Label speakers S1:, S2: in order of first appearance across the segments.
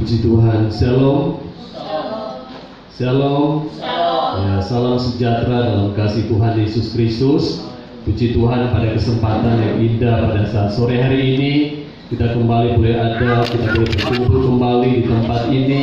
S1: Puji Tuhan. Shalom. Shalom. Ya, salam sejahtera dalam kasih Tuhan Yesus Kristus. Puji Tuhan, pada kesempatan yang indah pada saat sore hari ini kita kembali boleh ada, kita boleh berkumpul kembali di tempat ini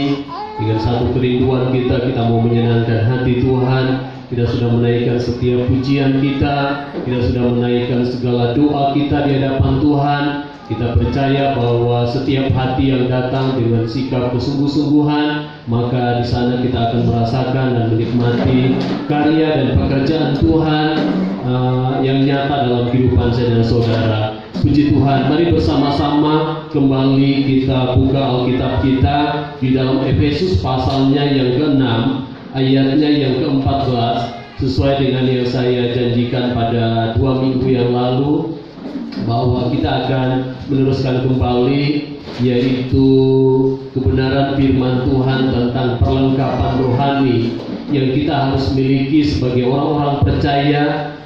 S1: dengan satu kerinduan kita mau menyenangkan hati Tuhan. Kita sudah menaikkan setiap pujian kita sudah menaikkan segala doa kita di hadapan Tuhan. Kita percaya bahwa setiap hati yang datang dengan sikap kesungguh-sungguhan, maka di sana kita akan merasakan dan menikmati karya dan pekerjaan Tuhan yang nyata dalam kehidupan saya dan saudara. Puji Tuhan, mari bersama-sama kembali kita buka Alkitab kita di dalam Efesus pasalnya yang ke-6, ayatnya yang ke-14, sesuai dengan yang saya janjikan pada 2 minggu yang lalu, bahwa kita akan meneruskan kembali yaitu kebenaran firman Tuhan tentang perlengkapan rohani yang kita harus miliki sebagai orang-orang percaya,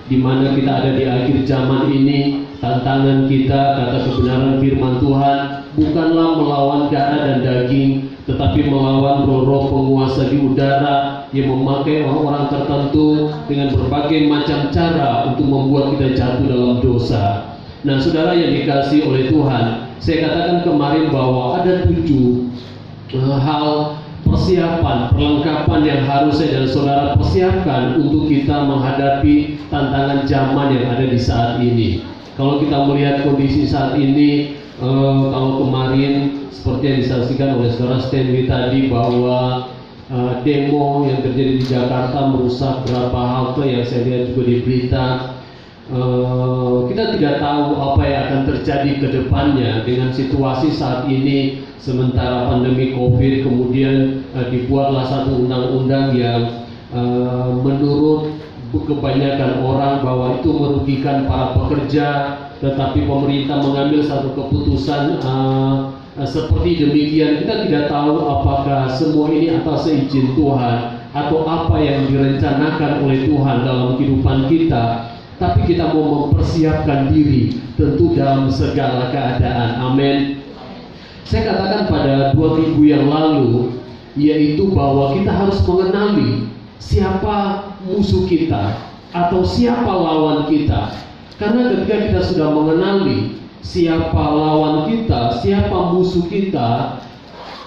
S1: di mana kita ada di akhir zaman ini. Tantangan kita, kata kebenaran firman Tuhan, bukanlah melawan darah dan daging, tetapi melawan roh-roh penguasa di udara yang memakai orang-orang tertentu dengan berbagai macam cara untuk membuat kita jatuh dalam dosa. Nah, saudara yang dikasihi oleh Tuhan, saya katakan kemarin bahwa ada 7 hal persiapan, perlengkapan yang harus saya dan saudara persiapkan untuk kita menghadapi tantangan zaman yang ada di saat ini. Kalau kita melihat kondisi saat ini, kalau kemarin seperti yang disaksikan oleh saudara Stanley tadi, bahwa demo yang terjadi di Jakarta merusak beberapa halte yang saya lihat juga di berita. Kita tidak tahu apa yang akan terjadi ke depannya dengan situasi saat ini. Sementara pandemi COVID, kemudian dibuatlah satu undang-undang yang menurut kebanyakan orang bahwa itu merugikan para pekerja, tetapi pemerintah mengambil satu keputusan seperti demikian. Kita tidak tahu apakah semua ini atas izin Tuhan atau apa yang direncanakan oleh Tuhan dalam kehidupan kita. Tapi kita mau mempersiapkan diri tentu dalam segala keadaan. Amin. Saya katakan pada 2 minggu yang lalu, yaitu bahwa kita harus mengenali siapa musuh kita atau siapa lawan kita. Karena ketika kita sudah mengenali siapa lawan kita, siapa musuh kita,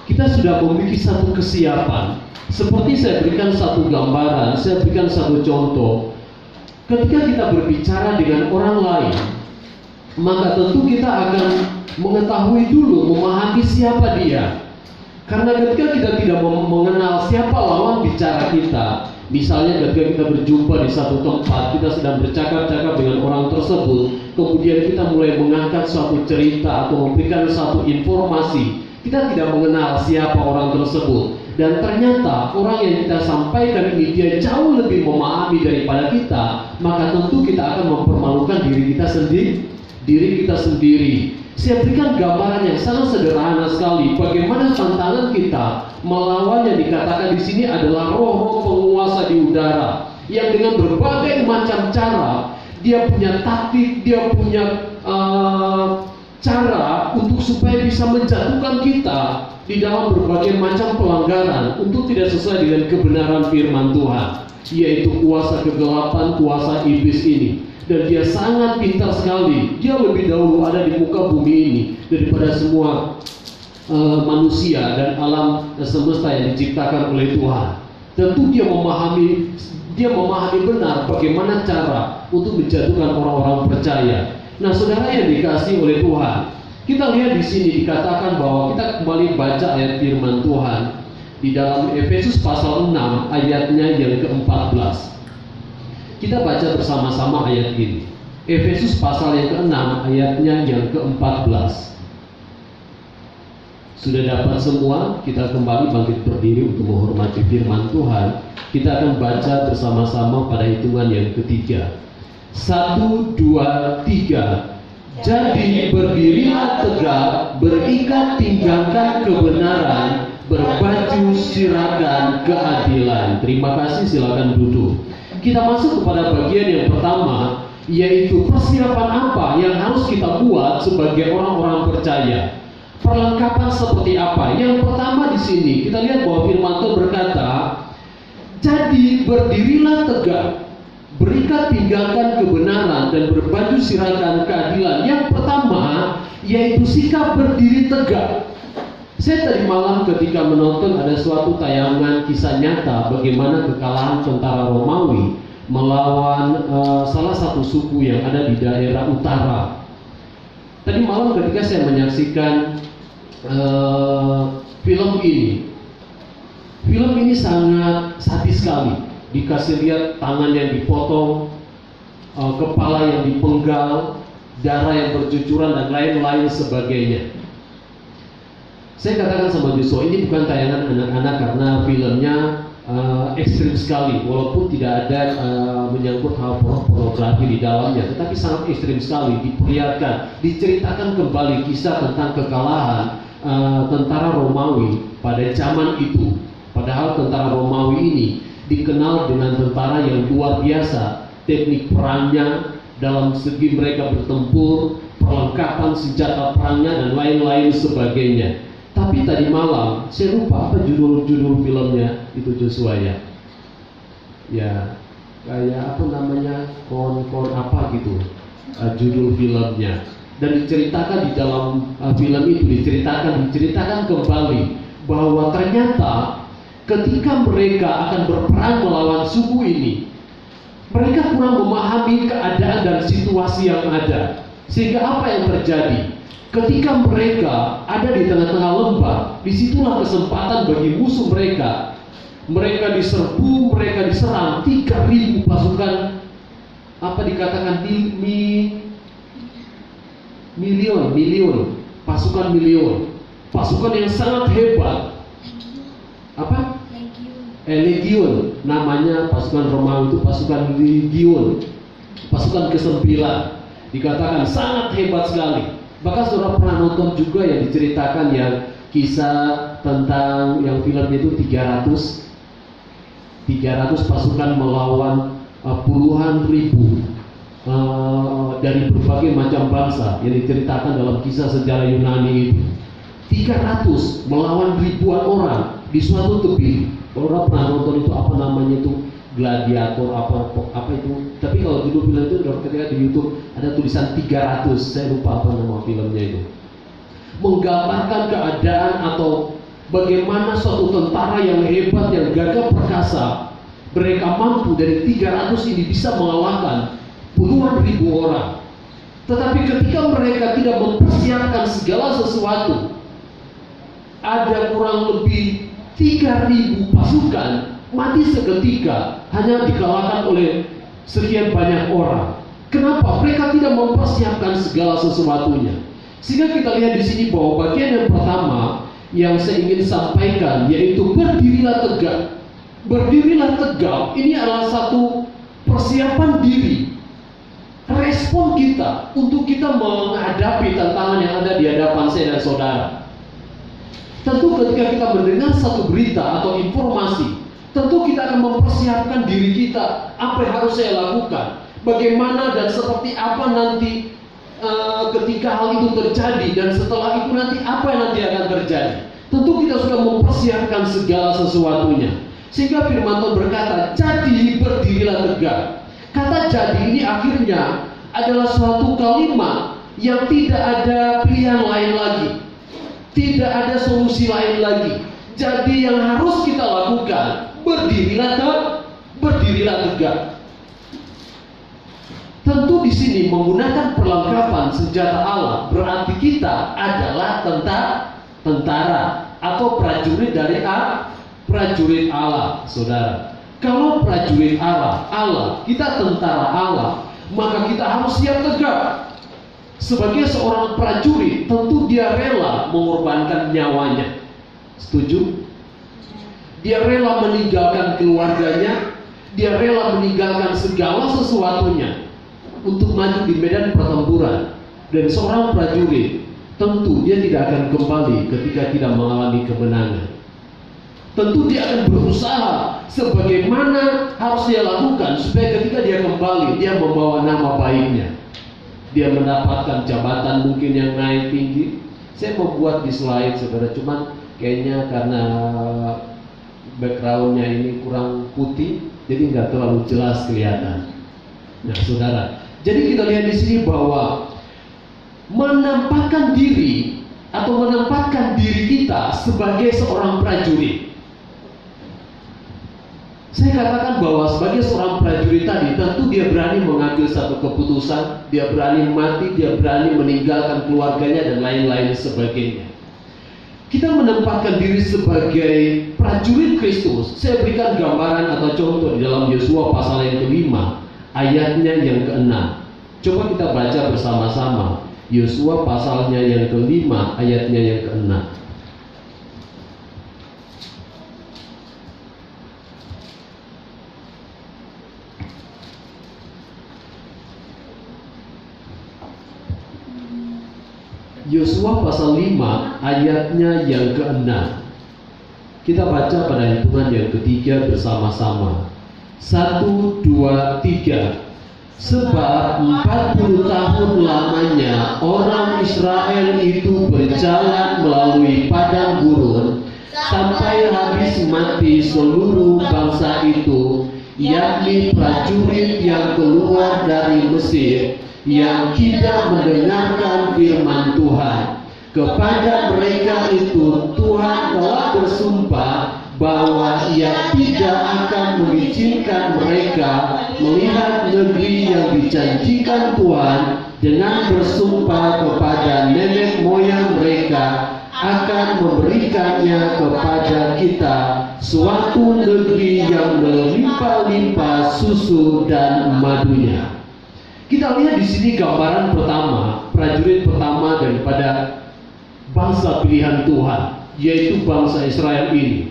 S1: kita sudah memiliki satu kesiapan. Seperti saya berikan satu gambaran, saya berikan satu contoh. Ketika kita berbicara dengan orang lain, maka tentu kita akan mengetahui dulu, memahami siapa dia. Karena ketika kita tidak mengenal siapa lawan bicara kita, misalnya ketika kita berjumpa di satu tempat, kita sedang bercakap-cakap dengan orang tersebut, kemudian kita mulai mengangkat suatu cerita atau memberikan suatu informasi, kita tidak mengenal siapa orang tersebut. Dan ternyata orang yang kita sampaikan ini dia jauh lebih memahami daripada kita, maka tentu kita akan mempermalukan diri kita sendiri. Saya berikan gambaran yang sangat sederhana sekali bagaimana tantangan kita melawan yang dikatakan di sini adalah roh-roh penguasa di udara yang dengan berbagai macam cara dia punya taktik, dia punya cara untuk supaya bisa menjatuhkan kita di dalam berbagai macam pelanggaran untuk tidak sesuai dengan kebenaran firman Tuhan, yaitu kuasa kegelapan, kuasa iblis ini. Dan dia sangat pintar sekali. Dia lebih dahulu ada di muka bumi ini daripada semua manusia dan alam semesta yang diciptakan oleh Tuhan. Tentu dia memahami benar bagaimana cara untuk menjatuhkan orang-orang percaya. Nah, saudara yang dikasihi oleh Tuhan, kita lihat di sini dikatakan bahwa kita kembali baca ayat firman Tuhan di dalam Efesus pasal 6 ayatnya yang ke-14. Kita baca bersama-sama ayat ini. Efesus pasal yang ke-6 ayatnya yang ke-14. Sudah dapat semua? Kita kembali bangkit berdiri untuk menghormati firman Tuhan. Kita akan baca bersama-sama pada hitungan yang ketiga. 1, 2, 3. Jadi berdirilah tegak, berikat pinggangkan kebenaran, berbaju sirahkan keadilan. Terima kasih, silakan duduk. Kita masuk kepada bagian yang pertama, yaitu persiapan apa yang harus kita buat sebagai orang-orang percaya. Perlengkapan seperti apa? Yang pertama di sini kita lihat bahwa firman Tuhan berkata, jadi berdirilah tegak, berikat pinggangkan kebenaran dan berbaju sirahkan keadilan. Yang pertama yaitu sikap berdiri tegak. Saya tadi malam ketika menonton ada suatu tayangan kisah nyata bagaimana kekalahan tentara Romawi melawan salah satu suku yang ada di daerah utara. Tadi malam ketika saya menyaksikan film ini sangat sadis sekali. Dikasih lihat tangan yang dipotong, kepala yang dipenggal, darah yang bercucuran dan lain-lain sebagainya. Saya katakan sama Joshua, ini bukan tayangan anak-anak karena filmnya ekstrim sekali, walaupun tidak ada menyangkut hal pornografi di dalamnya, tetapi sangat ekstrim sekali. Diperlihatkan, diceritakan kembali kisah tentang kekalahan tentara Romawi pada zaman itu. Padahal tentara Romawi ini dikenal dengan tentara yang luar biasa, teknik perangnya, dalam segi mereka bertempur, perlengkapan senjata perangnya dan lain-lain sebagainya. Tapi tadi malam saya lupa apa judul filmnya itu, Joshua ya. Ya, kayak apa namanya, kon apa gitu judul filmnya. Dan diceritakan di dalam film itu diceritakan kembali bahwa ternyata ketika mereka akan berperang melawan suku ini, mereka kurang memahami keadaan dan situasi yang ada. Sehingga apa yang terjadi? Ketika mereka ada di tengah-tengah lembah, disitulah kesempatan bagi musuh mereka. Mereka diserbu, mereka diserang 3.000 pasukan, apa dikatakan milion, pasukan milion, pasukan yang sangat hebat. Apa? Legion, namanya pasukan Romawi itu pasukan legion, pasukan ke-9. Dikatakan sangat hebat sekali. Bahkan saudara pernah nonton juga yang diceritakan yang kisah tentang yang filmnya itu 300 pasukan melawan puluhan ribu dari berbagai macam bangsa yang diceritakan dalam kisah sejarah Yunani itu. 300 melawan ribuan orang di suatu tebing. Saudara pernah nonton itu, apa namanya itu, Gladiator apa itu. Tapi kalau judul film itu ketika di YouTube ada tulisan 300, saya lupa apa nama filmnya itu. Menggambarkan keadaan atau bagaimana suatu tentara yang hebat, yang gagah perkasa, mereka mampu dari 300 ini bisa mengalahkan puluhan ribu orang. Tetapi ketika mereka tidak mempersiapkan segala sesuatu, ada kurang lebih 3.000 pasukan mati seketika, hanya dikalahkan oleh sekian banyak orang. Kenapa? Mereka tidak mempersiapkan segala sesuatunya. Sehingga kita lihat di sini bahwa bagian yang pertama yang saya ingin sampaikan yaitu berdirilah tegak. Berdirilah tegak ini adalah satu persiapan diri, respon kita untuk kita menghadapi tantangan yang ada di hadapan saya dan saudara. Tentu ketika kita mendengar satu berita atau informasi, tentu kita akan mempersiapkan diri kita, apa yang harus saya lakukan, bagaimana dan seperti apa nanti ketika hal itu terjadi, dan setelah itu nanti apa yang nanti akan terjadi. Tentu kita sudah mempersiapkan segala sesuatunya. Sehingga firman Tuhan berkata, jadi berdirilah tegak. Kata jadi ini akhirnya adalah suatu kalimat yang tidak ada pilihan lain lagi, tidak ada solusi lain lagi. Jadi yang harus kita lakukan, berdirilah tegak. Tentu di sini menggunakan perlengkapan senjata Allah berarti kita adalah tentara atau prajurit dari prajurit Allah, saudara. Kalau prajurit Allah, kita tentara Allah, maka kita harus siap tegak. Sebagai seorang prajurit, tentu dia rela mengorbankan nyawanya. Setuju? Dia rela meninggalkan keluarganya, dia rela meninggalkan segala sesuatunya untuk maju di medan pertempuran. Dan seorang prajurit tentu dia tidak akan kembali ketika tidak mengalami kemenangan. Tentu dia akan berusaha sebagaimana harus dia lakukan supaya ketika dia kembali, dia membawa nama baiknya. Dia mendapatkan jabatan mungkin yang naik tinggi, Saya mau buat di slide saudara, cuman kayaknya karena backgroundnya ini kurang putih, jadi nggak terlalu jelas kelihatan. Nah saudara, jadi kita lihat di sini bahwa menampakkan diri atau menempatkan diri kita sebagai seorang prajurit. Saya katakan bahwa sebagai seorang prajurit tadi, tentu dia berani mengambil satu keputusan, dia berani mati, dia berani meninggalkan keluarganya dan lain-lain sebagainya. Kita menempatkan diri sebagai prajurit Kristus. Saya berikan gambaran atau contoh di dalam Yosua pasal yang ke-5, ayatnya yang ke-6. Coba kita baca bersama-sama. Yosua pasalnya yang ke-5, ayatnya yang ke-6. Yosua pasal 5 ayatnya yang ke-6. Kita baca pada hitungan yang ketiga bersama-sama. 1, 2, 3. Sebab 40 tahun lamanya orang Israel itu berjalan melalui padang gurun sampai habis mati seluruh bangsa itu, yakni prajurit yang keluar dari Mesir, yang tidak mendengarkan firman Tuhan. Kepada mereka itu Tuhan telah bersumpah bahwa Ia tidak akan mengizinkan mereka melihat negeri yang dijanjikan Tuhan, dengan bersumpah kepada nenek moyang mereka akan memberikannya kepada kita, suatu negeri yang melimpah-limpah susu dan madunya. Kita lihat di sini gambaran pertama, prajurit pertama daripada bangsa pilihan Tuhan, yaitu bangsa Israel ini,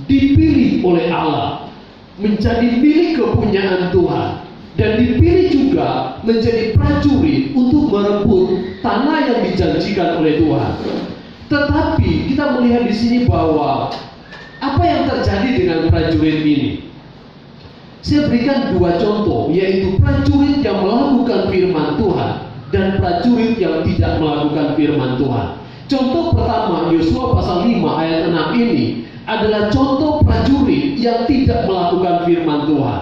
S1: dipilih oleh Allah menjadi milik kepunyaan Tuhan, dan dipilih juga menjadi prajurit untuk merebut tanah yang dijanjikan oleh Tuhan. Tetapi kita melihat di sini bahwa apa yang terjadi dengan prajurit ini? Saya berikan dua contoh, yaitu prajurit yang melakukan firman Tuhan dan prajurit yang tidak melakukan firman Tuhan. Contoh pertama, Yosua pasal 5 ayat 6 ini adalah contoh prajurit yang tidak melakukan firman Tuhan.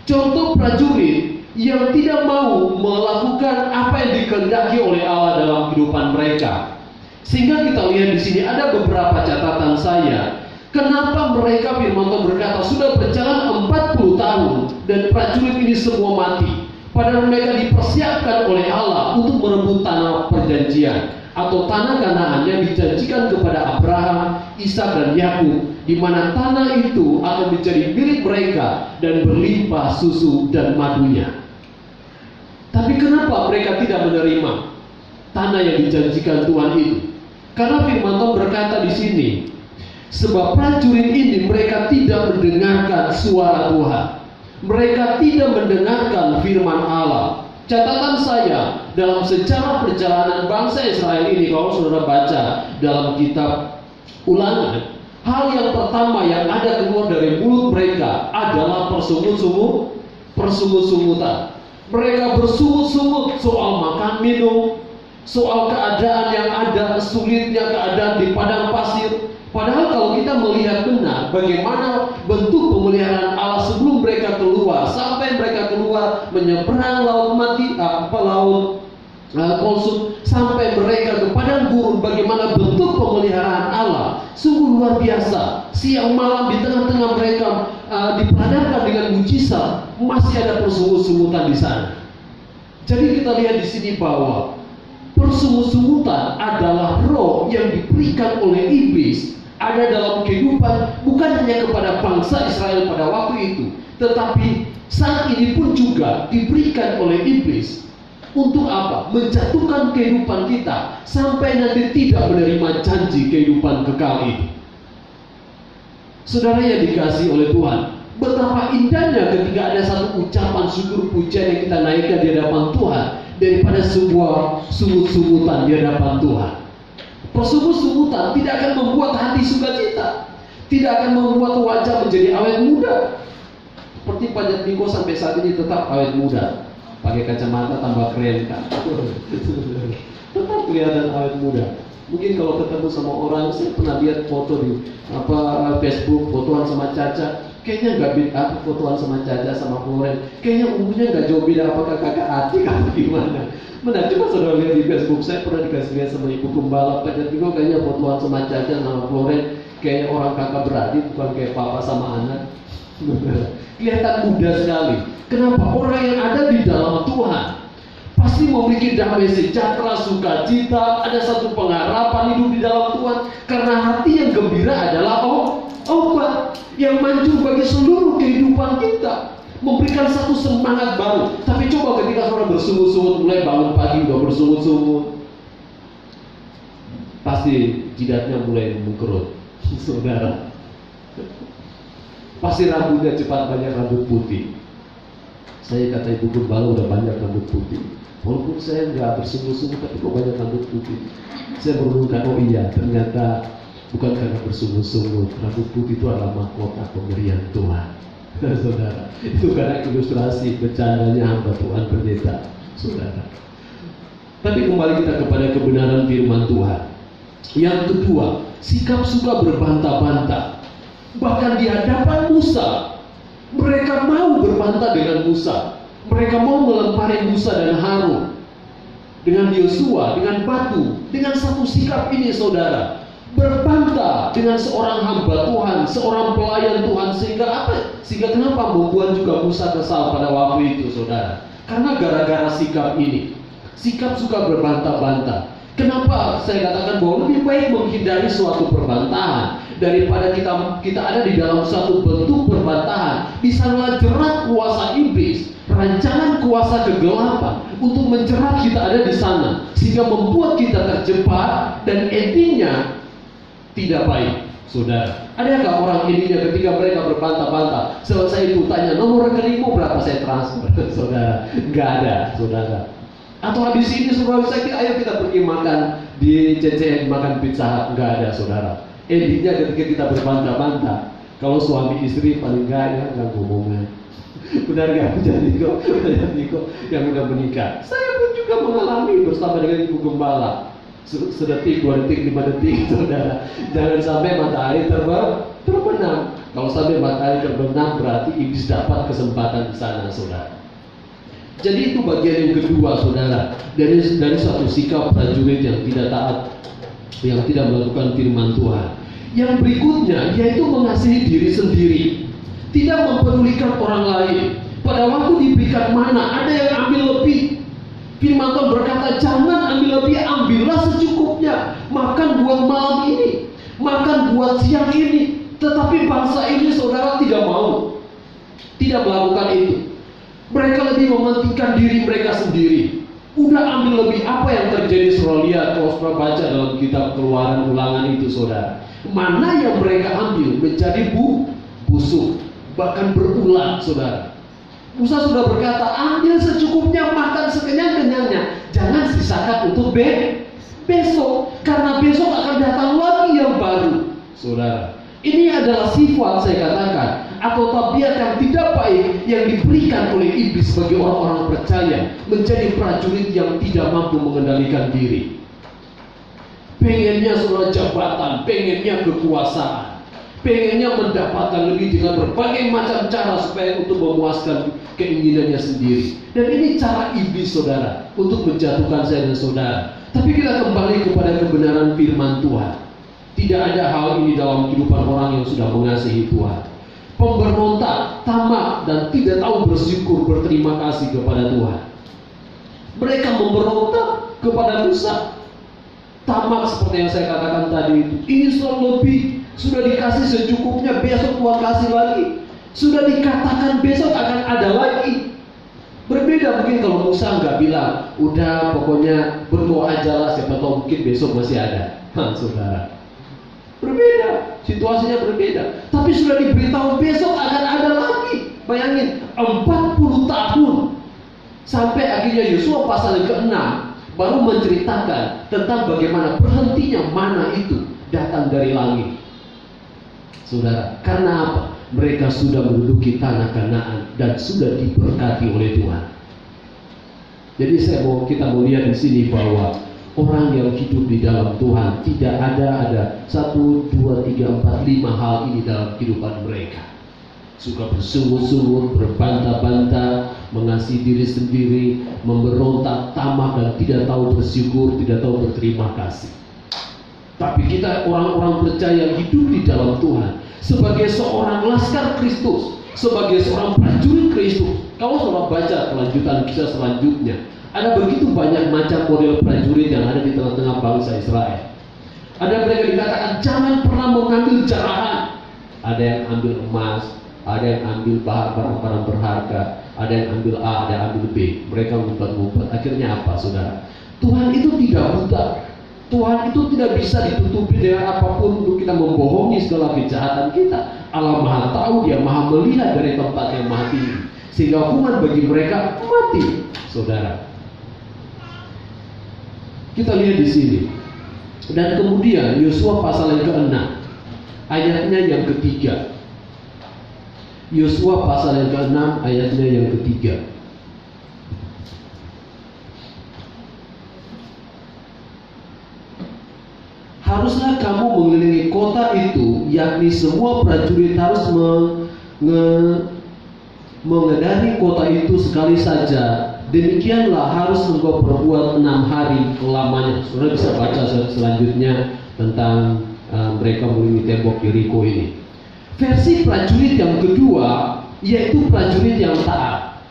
S1: Contoh prajurit yang tidak mau melakukan apa yang dikehendaki oleh Allah dalam kehidupan mereka. Sehingga kita lihat di sini ada beberapa catatan saya. Kenapa mereka, firman Tuhan berkata, sudah berjalan 40 tahun dan prajurit ini semua mati, padahal mereka dipersiapkan oleh Allah untuk merebut tanah perjanjian atau tanah Kanaan yang dijanjikan kepada Abraham, Ishak dan Yakub, di mana tanah itu akan menjadi milik mereka dan berlimpah susu dan madunya. Tapi kenapa mereka tidak menerima tanah yang dijanjikan Tuhan itu? Karena firman Tuhan berkata di sini, sebab prajurit ini mereka tidak mendengarkan suara Tuhan, mereka tidak mendengarkan firman Allah. Catatan saya dalam sejarah perjalanan bangsa Israel ini, kalau saudara baca dalam kitab Ulangan, hal yang pertama yang ada keluar dari mulut mereka adalah persungut-sungutan. Mereka bersungut-sungut soal makan minum, soal keadaan yang ada, sulitnya keadaan di padang pasir. Padahal kalau kita melihat benar bagaimana bentuk pemeliharaan Allah sebelum mereka keluar, sampai mereka keluar menyeberang laut mati, laut Kulsum, sampai mereka ke padang gurun, bagaimana bentuk pemeliharaan Allah sungguh luar biasa. Siang malam di tengah-tengah mereka diperhadapkan dengan mujizat, masih ada persungut-sungutan di sana. Jadi kita lihat di sini bahwa persungut-sungutan adalah roh yang diberikan oleh iblis, ada dalam kehidupan bukan hanya kepada bangsa Israel pada waktu itu, tetapi saat ini pun juga diberikan oleh iblis. Untuk apa? Menjatuhkan kehidupan kita sampai nanti tidak menerima janji kehidupan kekal itu. Saudara yang dikasihi oleh Tuhan, betapa indahnya ketika ada satu ucapan syukur pujian yang kita naikkan di hadapan Tuhan, daripada sebuah sungut-sungutan di hadapan Tuhan. Persungut-sungutan tidak akan membuat hati sukacita, tidak akan membuat wajah menjadi awet muda. Seperti Pak Jatmiko sampai saat ini tetap awet muda, pakai kacamata tambah keren kan, tetap kelihatan awet muda. Mungkin kalau ketemu sama orang, saya pernah lihat foto di Facebook, fotoan sama Caca, kayaknya nggak beda, fotoan sama Caca sama Floren, kayaknya umurnya nggak jauh beda, apakah kakak adik atau gimana? Benar, coba saudara lihat di Facebook, saya pernah dikasih lihat sama ibu gembala, juga kayaknya fotoan sama Caca sama Floren, kayaknya orang kakak beradik, bukan kayak papa sama anak. Kelihatan muda sekali. Kenapa? Orang yang ada di dalam Tuhan pasti memiliki damai sejahtera, sukacita, ada satu pengharapan hidup di dalam Tuhan. Karena hati yang gembira adalah obat yang manjur bagi seluruh kehidupan kita, memberikan satu semangat baru. Tapi coba ketika saudara bersungut-sungut, mulai bangun pagi udah bersungut-sungut, pasti jidatnya mulai mengkerut, saudara. Pasti rambutnya cepat banyak rambut putih. Saya kata ibu gembala udah banyak rambut putih. Walaupun saya nggak bersungguh-sungguh, tapi kok banyak rambut putih. Saya merenungkan, oh iya, ternyata bukan karena bersungguh-sungguh. Rambut putih itu adalah mahkota pemberian Tuhan. Saudara, itu karena ilustrasi bercandanya hamba Tuhan pendeta, saudara. Tapi kembali kita kepada kebenaran firman Tuhan. Yang kedua, sikap suka berbantah-bantah. Bahkan di hadapan Musa, mereka mau berbantah dengan Musa. Mereka mau melempari Musa dan Harun dengan Yosua, dengan batu, dengan satu sikap ini, saudara, berbantah dengan seorang hamba Tuhan, seorang pelayan Tuhan, sehingga apa? Sehingga kenapa membuat juga Musa kesal pada waktu itu, saudara? Karena gara-gara sikap ini, sikap suka berbantah-bantah. Kenapa saya katakan bahwa lebih baik menghindari suatu perbantahan daripada kita ada di dalam suatu bentuk perbantahan. Di sanalah jerat kuasa iblis, rancangan kuasa kegelapan untuk menjerat kita ada di sana, sehingga membuat kita terjebak dan endingnya tidak baik, saudara. Adakah orang endingnya ketika mereka berbantah-bantah, selesai itu tanya nomor rekeningmu berapa, saya transfer, saudara? Nggak ada, saudara. Atau habis ini saudara saya kira ayo kita pergi makan di CCM, makan Pizza Hut. Nggak ada, saudara. Endingnya ketika kita berbantah-bantah, kalau suami istri paling nggak ngomongnya. Benar nggak? Jadi kok yang udah menikah. Saya pun juga mengalami bersama dengan ibu gembala. Sedetik, 2 detik, 5 detik, saudara. Jangan sampai matahari terbenam. Kalau sampai matahari terbenam berarti iblis dapat kesempatan di sana, saudara. Jadi itu bagian yang kedua, saudara, dari suatu sikap prajurit yang tidak taat, yang tidak melakukan firman Tuhan. Yang berikutnya yaitu mengasihi diri sendiri, tidak mempedulikan orang lain. Pada waktu diberikan mana, ada yang ambil lebih. Firman Tuhan berkata, jangan ambil lebih, ambillah secukupnya. Makan buat malam ini, makan buat siang ini. Tetapi bangsa ini, saudara, tidak mau, tidak melakukan itu. Mereka lebih mementingkan diri mereka sendiri. Udah ambil lebih. Apa yang terjadi? Saudara lihat, kalau saudara baca dalam kitab Keluaran, Ulangan itu, saudara, mana yang mereka ambil menjadi busuk, bahkan berulang, saudara. Musa sudah berkata, ambil secukupnya, makan sekenyang-kenyangnya, jangan sisakan untuk besok, karena besok akan datang lagi yang baru, saudara. Ini adalah sifat, saya katakan, atau tabiat yang tidak baik yang diberikan oleh iblis bagi orang-orang percaya menjadi prajurit yang tidak mampu mengendalikan diri. Pengennya saudara jabatan, pengennya kekuasaan, pengennya mendapatkan lebih dengan berbagai macam cara supaya untuk memuaskan keinginannya sendiri. Dan ini cara iblis, saudara, untuk menjatuhkan saya dan saudara. Tapi kita kembali kepada kebenaran firman Tuhan. Tidak ada hal ini dalam kehidupan orang yang sudah mengasihi Tuhan. Pemberontak, tamak, dan tidak tahu bersyukur, berterima kasih kepada Tuhan. Mereka memberontak kepada Musa. Tamak seperti yang saya katakan tadi itu. Ini selalu lebih. Sudah dikasih secukupnya, besok Tuhan kasih lagi. Sudah dikatakan besok akan ada lagi. Berbeda mungkin kalau Musa nggak bilang, udah pokoknya berdoa aja lah, siapa tahu mungkin besok masih ada. Saudara, berbeda, situasinya berbeda. Tapi sudah diberitahu besok akan ada lagi. Bayangin, 40 tahun sampai akhirnya Yosua pasal ke-6 baru menceritakan tentang bagaimana berhentinya mana itu datang dari langit. Saudara, karena apa? Mereka sudah menduduki tanah Kanaan dan sudah diberkati oleh Tuhan. Jadi kita mau lihat di sini bahwa
S2: Orang yang hidup di dalam Tuhan tidak ada 1, 2, 3, 4, 5 hal ini dalam kehidupan mereka. Suka bersungut-sungut, berbantah-bantah, mengasihi diri sendiri, memberontak, tamak, dan tidak tahu bersyukur, tidak tahu berterima kasih. Tapi kita orang-orang percaya hidup di dalam Tuhan sebagai seorang laskar Kristus, sebagai seorang prajurit Kristus. Kalau saudara baca kelanjutan kisah selanjutnya, ada begitu banyak macam model prajurit yang ada di tengah-tengah bangsa Israel. Ada mereka dikatakan jangan pernah mengambil jarahan. Ada yang ambil emas, ada yang ambil barang-barang berharga, ada yang ambil A, ada yang ambil B. Mereka ngumpet-ngumpet. Akhirnya apa, saudara? Tuhan itu tidak buta. Tuhan itu tidak bisa ditutupi dengan apapun untuk kita membohongi segala kejahatan kita. Allah Maha tahu, Dia Maha melihat dari tempat yang maha tinggi, sehingga hukuman bagi mereka mati, saudara. Kita lihat di sini. Dan kemudian Yosua pasal yang ke-6, ayatnya yang ketiga. Yosua pasal yang ke-6, ayatnya yang ketiga. Haruslah kamu mengelilingi kota itu, yakni semua prajurit harus mengedari kota itu sekali saja. Demikianlah harus engkau perbuat 6 hari lamanya. Saudara bisa baca selanjutnya tentang mereka mengelilingi tembok Yeriko ini. Versi prajurit yang kedua yaitu prajurit yang taat.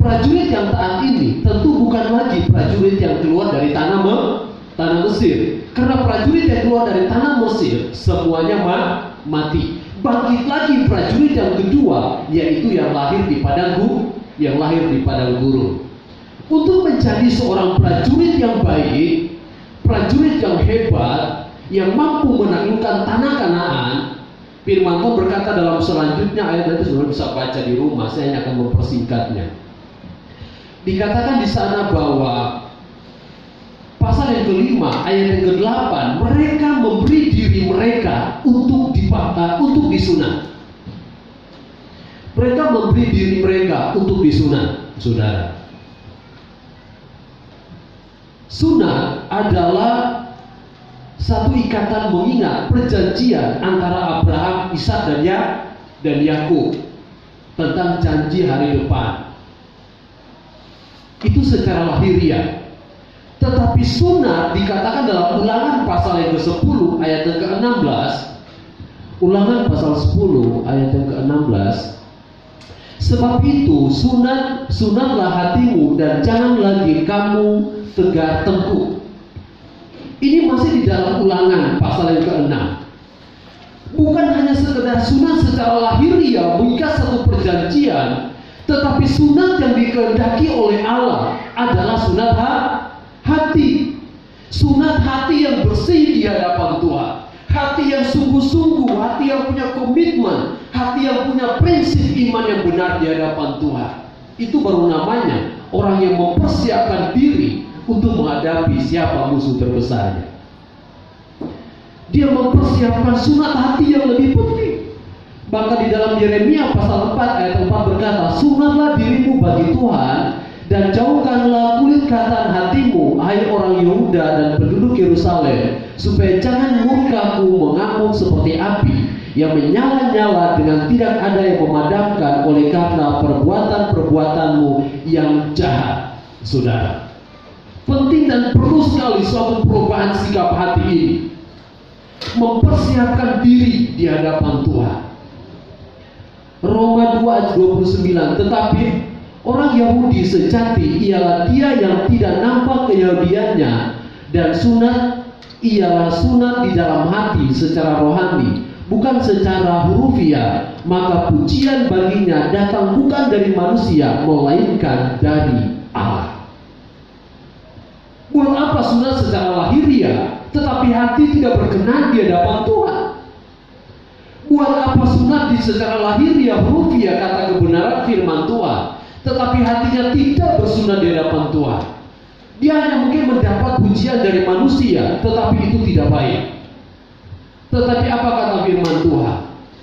S2: Prajurit yang taat ini tentu bukan lagi prajurit yang keluar dari tanah Mesir. Karena prajurit yang keluar dari tanah Mesir semuanya mati. Bangkit lagi prajurit yang kedua, yaitu yang lahir di padang gurun. Untuk menjadi seorang prajurit yang baik, prajurit yang hebat, yang mampu menaklukkan tanah Kanaan, Firman Tuhan berkata dalam selanjutnya, ayat itu sudah bisa baca di rumah, saya hanya akan mempersingkatnya. Dikatakan di sana bahwa pasal yang kelima, ayat yang ke-8, mereka memberi diri mereka untuk disunat. Mereka memberi diri mereka untuk disunat, saudara. Sunat adalah satu ikatan mengingat perjanjian antara Abraham, Ishak dan Yakub tentang janji hari depan. Itu secara lahiriah. Tetapi sunat dikatakan dalam Ulangan pasal yang ke-10 ayat yang ke-16. Ulangan pasal 10 ayat yang ke-16. Sebab itu sunatlah hatimu dan jangan lagi kamu tegar tengkuk. Ini masih di dalam Ulangan pasal yang ke-6. Bukan hanya sekedar sunat secara lahiriah mengikat satu perjanjian, tetapi sunat yang dikehendaki oleh Allah adalah sunat hati. Sunat hati yang bersih di hadapan Tuhan, hati yang sungguh-sungguh, hati yang punya komitmen, hati yang punya prinsip iman yang benar di hadapan Tuhan. Itu baru namanya orang yang mempersiapkan diri untuk menghadapi siapa musuh terbesarnya. Dia mempersiapkan sunat hati yang lebih penting. Bahkan di dalam Yeremia pasal 4 ayat 4 berkata, sunatlah dirimu bagi Tuhan dan jauhkanlah kulit katan hatimu, hai orang Yehuda dan penduduk Yerusalem, supaya jangan murkaku mengamuk seperti api yang menyala-nyala dengan tidak ada yang memadamkan oleh karena perbuatan-perbuatanmu yang jahat. Saudara, penting dan perlu sekali suatu perubahan sikap hati ini, mempersiapkan diri di hadapan Tuhan. Roma 2 ayat 29, tetapi orang Yahudi sejati ialah dia yang tidak nampak keyahudiannya, dan sunat ialah sunat di dalam hati secara rohani, bukan secara hurufiah. Maka pujian baginya datang bukan dari manusia, melainkan dari Allah. Buat apa sunat secara lahiriah, tetapi hati tidak berkenan di hadapan Tuhan? Buat apa sunat secara lahiriah, hurufiah, kata kebenaran firman Tuhan, tetapi hatinya tidak bersunat di hadapan Tuhan? Dia hanya mungkin mendapat pujian dari manusia, tetapi itu tidak baik. Tetapi apa kata firman Tuhan?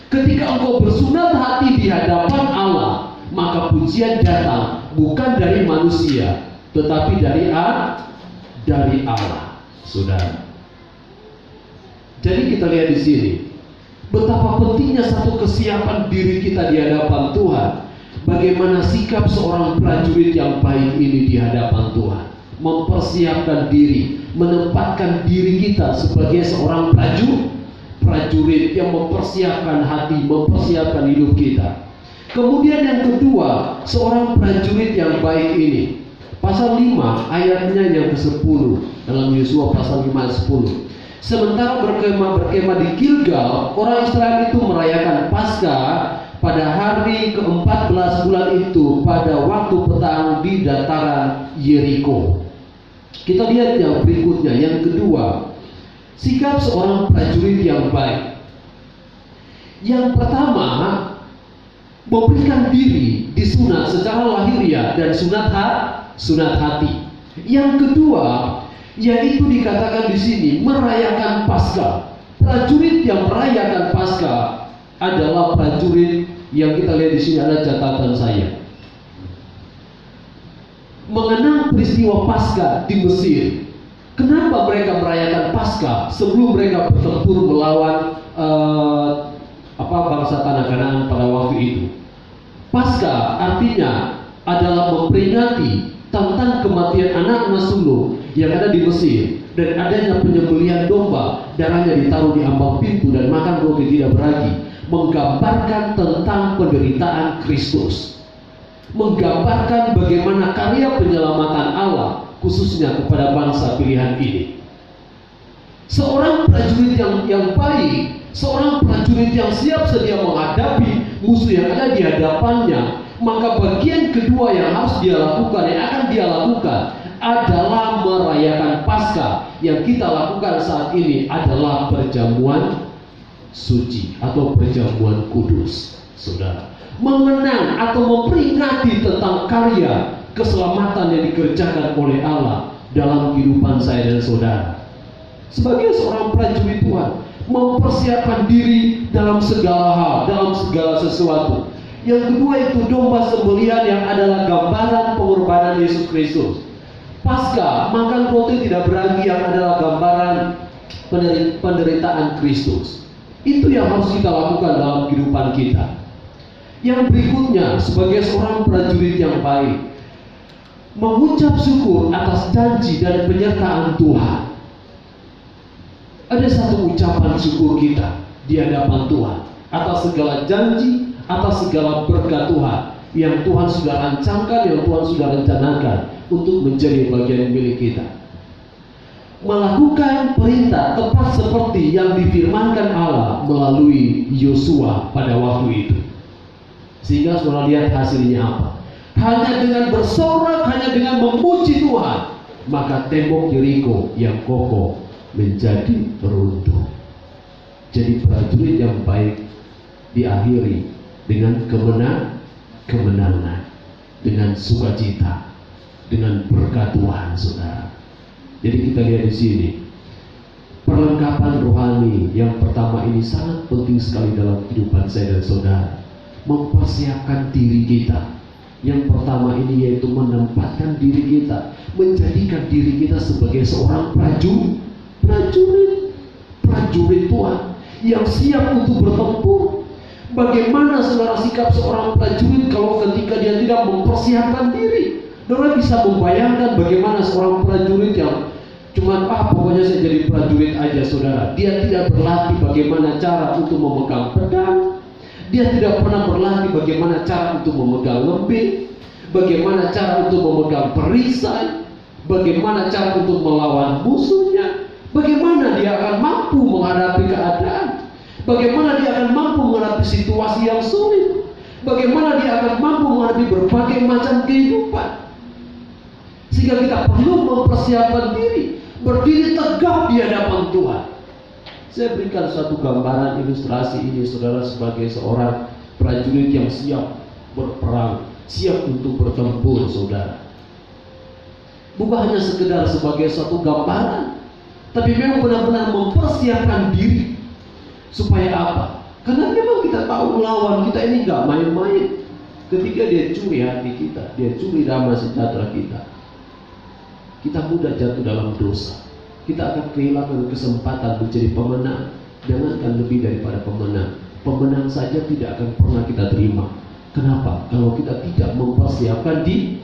S2: Ketika engkau bersunat hati di hadapan Allah, maka pujian datang bukan dari manusia, tetapi dari dari Allah, saudara. Jadi kita lihat di sini betapa pentingnya satu kesiapan diri kita di hadapan Tuhan. Bagaimana sikap seorang prajurit yang baik ini di hadapan Tuhan, mempersiapkan diri, menempatkan diri kita sebagai seorang prajurit yang mempersiapkan hati, mempersiapkan hidup kita. Kemudian yang kedua, seorang prajurit yang baik ini, pasal 5 ayatnya yang ke-10 dalam Yosua pasal 5 ayat 10. Sementara berkemah di Gilgal, orang Israel itu merayakan Paskah pada hari ke-14 bulan itu, pada waktu petang di dataran Yeriko. Kita lihat yang berikutnya, yang kedua, sikap seorang prajurit yang baik. Yang pertama, memberikan diri disunat secara lahiriah dan sunat hati. Yang kedua, yaitu dikatakan di sini merayakan Paskah. Prajurit yang merayakan Paskah adalah prajurit yang kita lihat di sini, ada catatan saya. Mengenang peristiwa Paskah di Mesir. Kenapa mereka merayakan Paskah sebelum mereka bertempur melawan bangsa tanah Kanaan pada waktu itu? Paskah artinya adalah memperingati tentang kematian anak-anak sulung yang ada di Mesir dan adanya penyembelihan domba, darahnya ditaruh di ambang pintu dan makan roti tidak beragi, menggambarkan tentang penderitaan Kristus, menggambarkan bagaimana karya penyelamatan Allah khususnya kepada bangsa pilihan ini. Seorang prajurit yang baik, seorang prajurit yang siap sedia menghadapi musuh yang ada di hadapannya, maka bagian kedua yang harus dia lakukan, yang akan dia lakukan adalah merayakan Paskah. Yang kita lakukan saat ini adalah perjamuan suci atau perjamuan kudus, saudara. Mengenang atau memperingati tentang karya keselamatan yang dikerjakan oleh Allah dalam kehidupan saya dan saudara. Sebagai seorang prajurit Tuhan, mempersiapkan diri dalam segala hal, dalam segala sesuatu. Yang kedua itu domba sembelihan yang adalah gambaran pengorbanan Yesus Kristus. Paskah, makan roti tidak beragi yang adalah gambaran penderitaan Kristus. Itu yang harus kita lakukan dalam kehidupan kita. Yang berikutnya, sebagai seorang prajurit yang baik, mengucap syukur atas janji dan penyertaan Tuhan. Ada satu ucapan syukur kita di hadapan Tuhan atas segala janji, atas segala berkat Tuhan yang Tuhan sudah rancangkan, yang Tuhan sudah rencanakan untuk menjadi bagian milik kita. Melakukan perintah tepat seperti yang difirmankan Allah melalui Yosua pada waktu itu. Sehingga saudara lihat hasilnya apa? Hanya dengan bersorak, hanya dengan memuji Tuhan, maka tembok Yeriko yang kokoh menjadi runtuh. Jadi prajurit yang baik diakhiri dengan kemenangan, dengan sukacita, dengan berkat Tuhan, saudara. Jadi kita lihat di sini perlengkapan rohani yang pertama ini sangat penting sekali dalam kehidupan saya dan saudara. Mempersiapkan diri kita. Yang pertama ini yaitu menempatkan diri kita, menjadikan diri kita sebagai seorang prajurit Tuhan yang siap untuk bertempur. Bagaimana saudara sikap seorang prajurit kalau ketika dia tidak mempersiapkan diri? Saudara bisa membayangkan bagaimana seorang prajurit yang cuman pokoknya saya jadi prajurit aja, saudara. Dia tidak berlatih bagaimana cara untuk memegang pedang. Dia tidak pernah berlatih bagaimana cara untuk memegang lembing, bagaimana cara untuk memegang perisai, bagaimana cara untuk melawan musuhnya, bagaimana dia akan mampu menghadapi keadaan, bagaimana dia akan mampu menghadapi situasi yang sulit, bagaimana dia akan mampu menghadapi berbagai macam kehidupan. Sehingga kita perlu mempersiapkan diri, berdiri tegak di hadapan Tuhan. Saya berikan satu gambaran ilustrasi ini, saudara, sebagai seorang prajurit yang siap berperang, siap untuk bertempur, saudara. Bukan hanya sekedar sebagai suatu gambaran, tapi memang benar-benar mempersiapkan diri. Supaya apa? Karena memang kita tahu lawan kita ini gak main-main. Ketika dia curi hati kita, dia curi damai sejahtera kita. kita mudah jatuh dalam dosa. Kita akan kehilangan kesempatan menjadi pemenang. Jangankan lebih daripada pemenang, pemenang saja tidak akan pernah kita terima. Kenapa? Kalau kita tidak mempersiapkan diri.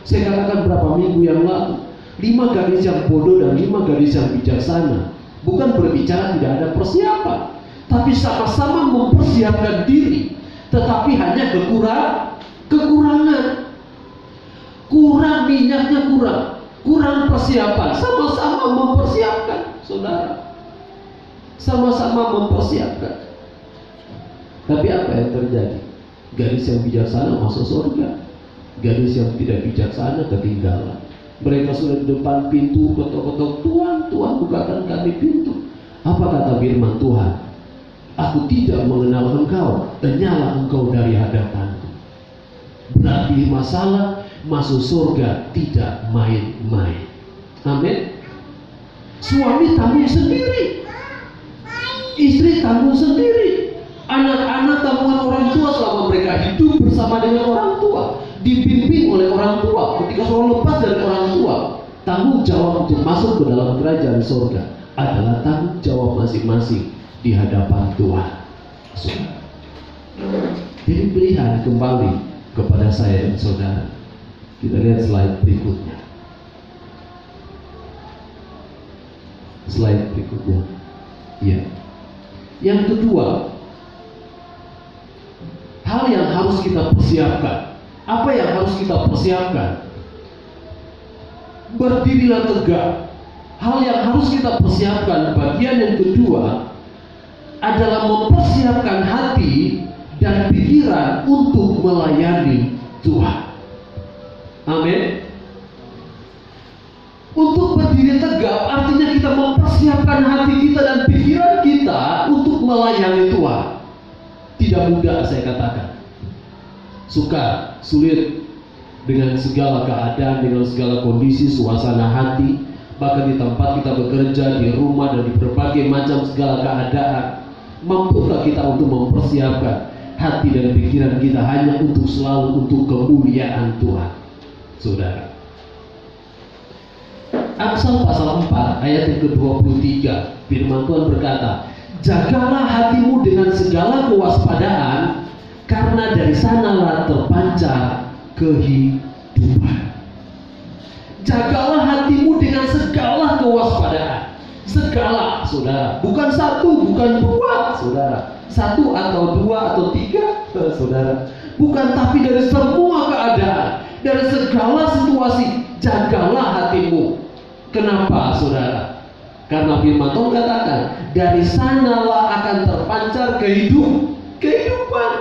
S2: Saya katakan berapa minggu yang lalu, 5 gadis yang bodoh dan 5 gadis yang bijaksana. Bukan berbicara tidak ada persiapan, tapi sama-sama mempersiapkan diri, tetapi hanya kekurangan. Kurang minyaknya, kurang persiapan. Sama-sama mempersiapkan, saudara. Sama-sama mempersiapkan. Tapi apa yang terjadi? Gadis yang bijaksana masuk surga, gadis yang tidak bijaksana ketinggalan. Mereka sudah di depan pintu, ketok-ketok, Tuhan, Tuhan bukakan kami pintu. Apa kata firman Tuhan? Aku tidak mengenal engkau, dan nyala engkau dari hadapanku. Berarti masalah masuk surga tidak main-main. Amin. Suami tanggung sendiri, istri tanggung sendiri, anak-anak tanggungan orang tua selama mereka hidup bersama dengan orang tua, dibimbing oleh orang tua. Ketika seorang lepas dari orang tua, tanggung jawab untuk masuk ke dalam kerajaan surga adalah tanggung jawab masing-masing di hadapan Tuhan. Jadi pilihan kembali kepada saya dan saudara. Kita lihat slide berikutnya. Slide berikutnya. Ya. Yang kedua, hal yang harus kita persiapkan. Apa yang harus kita persiapkan? Berdirilah tegak. Hal yang harus kita persiapkan, bagian yang kedua adalah mempersiapkan hati dan pikiran untuk melayani Tuhan. Amin. Untuk berdiri tegak artinya kita mempersiapkan hati kita dan pikiran kita untuk melayani Tuhan. Tidak mudah, saya katakan. Sukar, sulit dengan segala keadaan, dengan segala kondisi, suasana hati, bahkan di tempat kita bekerja, di rumah, dan di berbagai macam segala keadaan. Mampukah kita untuk mempersiapkan hati dan pikiran kita hanya untuk selalu untuk kemuliaan Tuhan, saudara? Amsal pasal 4 ayat yang ke-23, firman Tuhan berkata, jagalah hatimu dengan segala kewaspadaan, karena dari sanalah terpancar kehidupan. Jagalah hatimu dengan segala kewaspadaan. Segala, saudara, bukan satu, bukan dua, saudara, satu atau dua atau tiga, saudara, bukan, tapi dari semua keadaan, dari segala situasi, jagalah hatimu. Kenapa, saudara? Karena firman Tuhan katakan, dari sanalah akan terpancar kehidupan.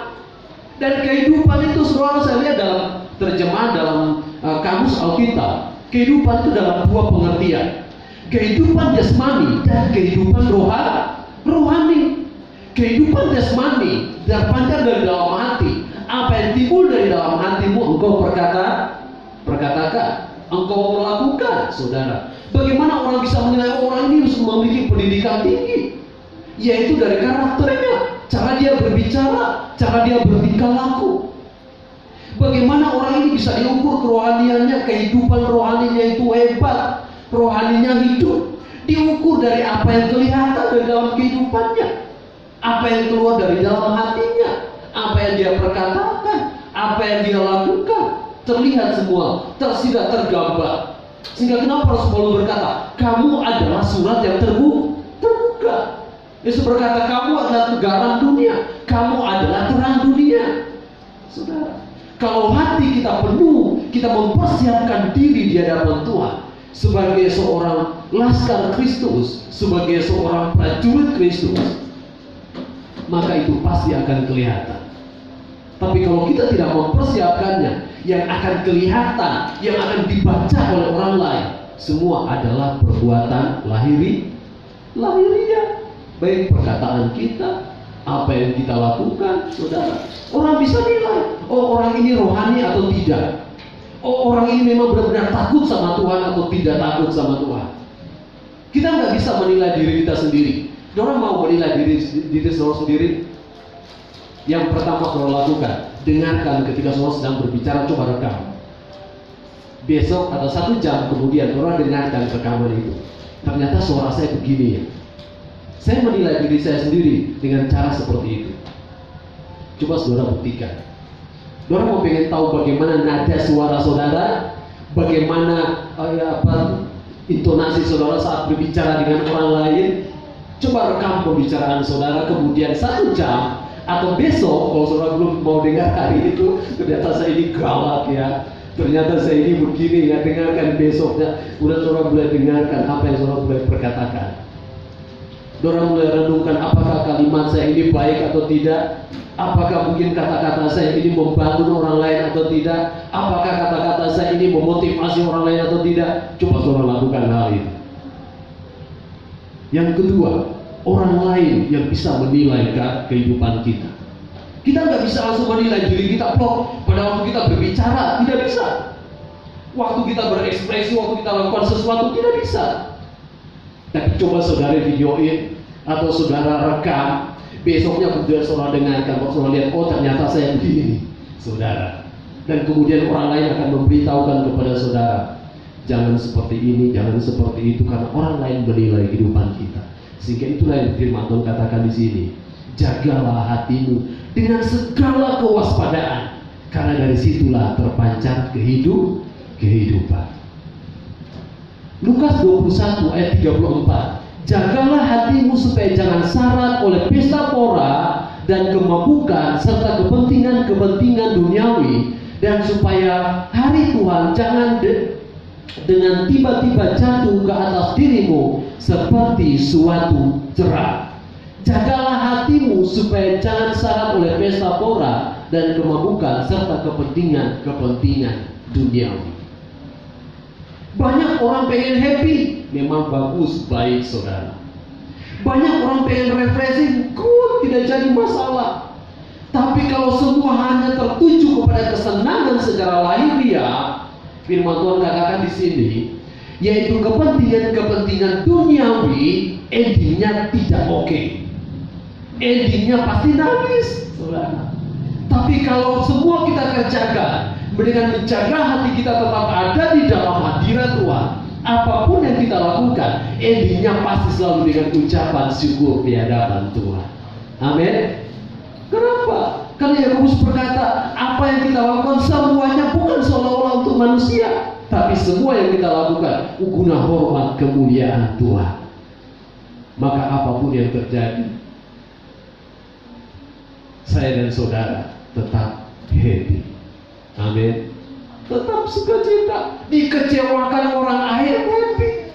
S2: Dan kehidupan itu, saudara, saya lihat dalam terjemahan dalam kamus Alkitab, kehidupan itu dalam dua pengertian. Kehidupan jasmani dan kehidupan rohani. Kehidupan jasmani terpancar dari dalam hati. Apa yang timbul dari dalam hatimu engkau perkatakan, engkau melakukan, saudara. Bagaimana orang bisa menilai orang ini harus memiliki pendidikan tinggi? Yaitu dari karakternya, cara dia berbicara, cara dia bertingkah laku. Bagaimana orang ini bisa diukur kerohaniannya, kehidupan rohaninya itu hebat, rohaninya hidup, diukur dari apa yang kelihatan dari dalam kehidupannya, apa yang keluar dari dalam hatinya, apa yang dia perkatakan, apa yang dia lakukan, terlihat semua, tersirat, tergambar. Sehingga kenapa Rasul Paulus berkata, kamu adalah surat yang terbuka. Yesus berkata, kamu adalah garam dunia, kamu adalah terang dunia. Saudara, kalau hati kita penuh, kita mempersiapkan diri di hadapan Tuhan sebagai seorang laskar Kristus, sebagai seorang prajurit Kristus, maka itu pasti akan kelihatan. Tapi kalau kita tidak mempersiapkannya, yang akan kelihatan, yang akan dibaca oleh orang lain, semua adalah perbuatan lahiriah. Baik perkataan kita, apa yang kita lakukan, saudara. Orang bisa nilai, oh orang ini rohani atau tidak. Oh orang ini memang benar-benar takut sama Tuhan atau tidak takut sama Tuhan. Kita nggak bisa menilai diri kita sendiri. Orang mau menilai diri saudara sendiri. Yang pertama saudara lakukan, dengarkan ketika saudara sedang berbicara, coba rekam. besok atau 1 jam kemudian orang dengarkan rekaman itu, ternyata suara saya begini ya. Saya menilai diri saya sendiri dengan cara seperti itu. Coba saudara buktikan. Saudara mau pengen tahu bagaimana nada suara saudara, bagaimana intonasi saudara saat berbicara dengan orang lain. Coba rekam pembicaraan saudara, kemudian 1 jam atau besok kalau saudara belum mau dengar hari itu, ternyata saya ini galak ya, ternyata saya ini begini ya, dengarkan besoknya. Udah saudara mulai dengarkan apa yang saudara mulai perkatakan. Saudara mulai renungkan apakah kalimat saya ini baik atau tidak, apakah mungkin kata-kata saya ini membangun orang lain atau tidak, apakah kata-kata saya ini memotivasi orang lain atau tidak. Coba saudara lakukan hal itu. Yang kedua, orang lain yang bisa menilai kehidupan kita. Kita nggak bisa langsung menilai diri kita plok pada waktu kita berbicara, tidak bisa. Waktu kita berekspresi, waktu kita lakukan sesuatu, tidak bisa. Tapi coba saudara videoin atau saudara rekam, besoknya kemudian saudara dengarkan, kalau saudara lihat, oh ternyata saya begini, saudara. Dan kemudian orang lain akan memberitahukan kepada saudara, jangan seperti ini, jangan seperti itu, karena orang lain menilai kehidupan kita. Sehingga itulah yang firman Tuhan katakan di sini, jagalah hatimu dengan segala kewaspadaan, karena dari situlah terpancar kehidupan. Lukas 21 ayat 34, jagalah hatimu supaya jangan syarat oleh pesta pora dan kemabukan serta kepentingan duniawi, dan supaya hari Tuhan jangan dengan tiba-tiba jatuh ke atas dirimu seperti suatu cerah. Jagalah hatimu supaya jangan syarat oleh pesta pora dan kemabukan serta kepentingan duniawi. Banyak orang pengen happy, memang bagus, baik saudara. Banyak orang pengen refreshing, good, tidak jadi masalah. Tapi kalau semua hanya tertuju kepada kesenangan secara lahiriah, firman Tuhan katakan di sini, yaitu kepentingan duniawi, endingnya tidak oke. Endingnya pasti nangis, saudara. Tapi kalau semua kita kerjakan dengan menjaga hati kita tetap ada di dalam hadirat Tuhan, apapun yang kita lakukan, endingnya pasti selalu dengan ucapan syukur di hadapan Tuhan. Amin. Kenapa? Karena Yakobus berkata, apa yang kita lakukan semuanya bukan seolah-olah untuk manusia, tapi semua yang kita lakukan guna hormat kemuliaan Tuhan. Maka apapun yang terjadi, saya dan saudara tetap happy. Amin. Tetap sukacita. Dikecewakan orang lain happy,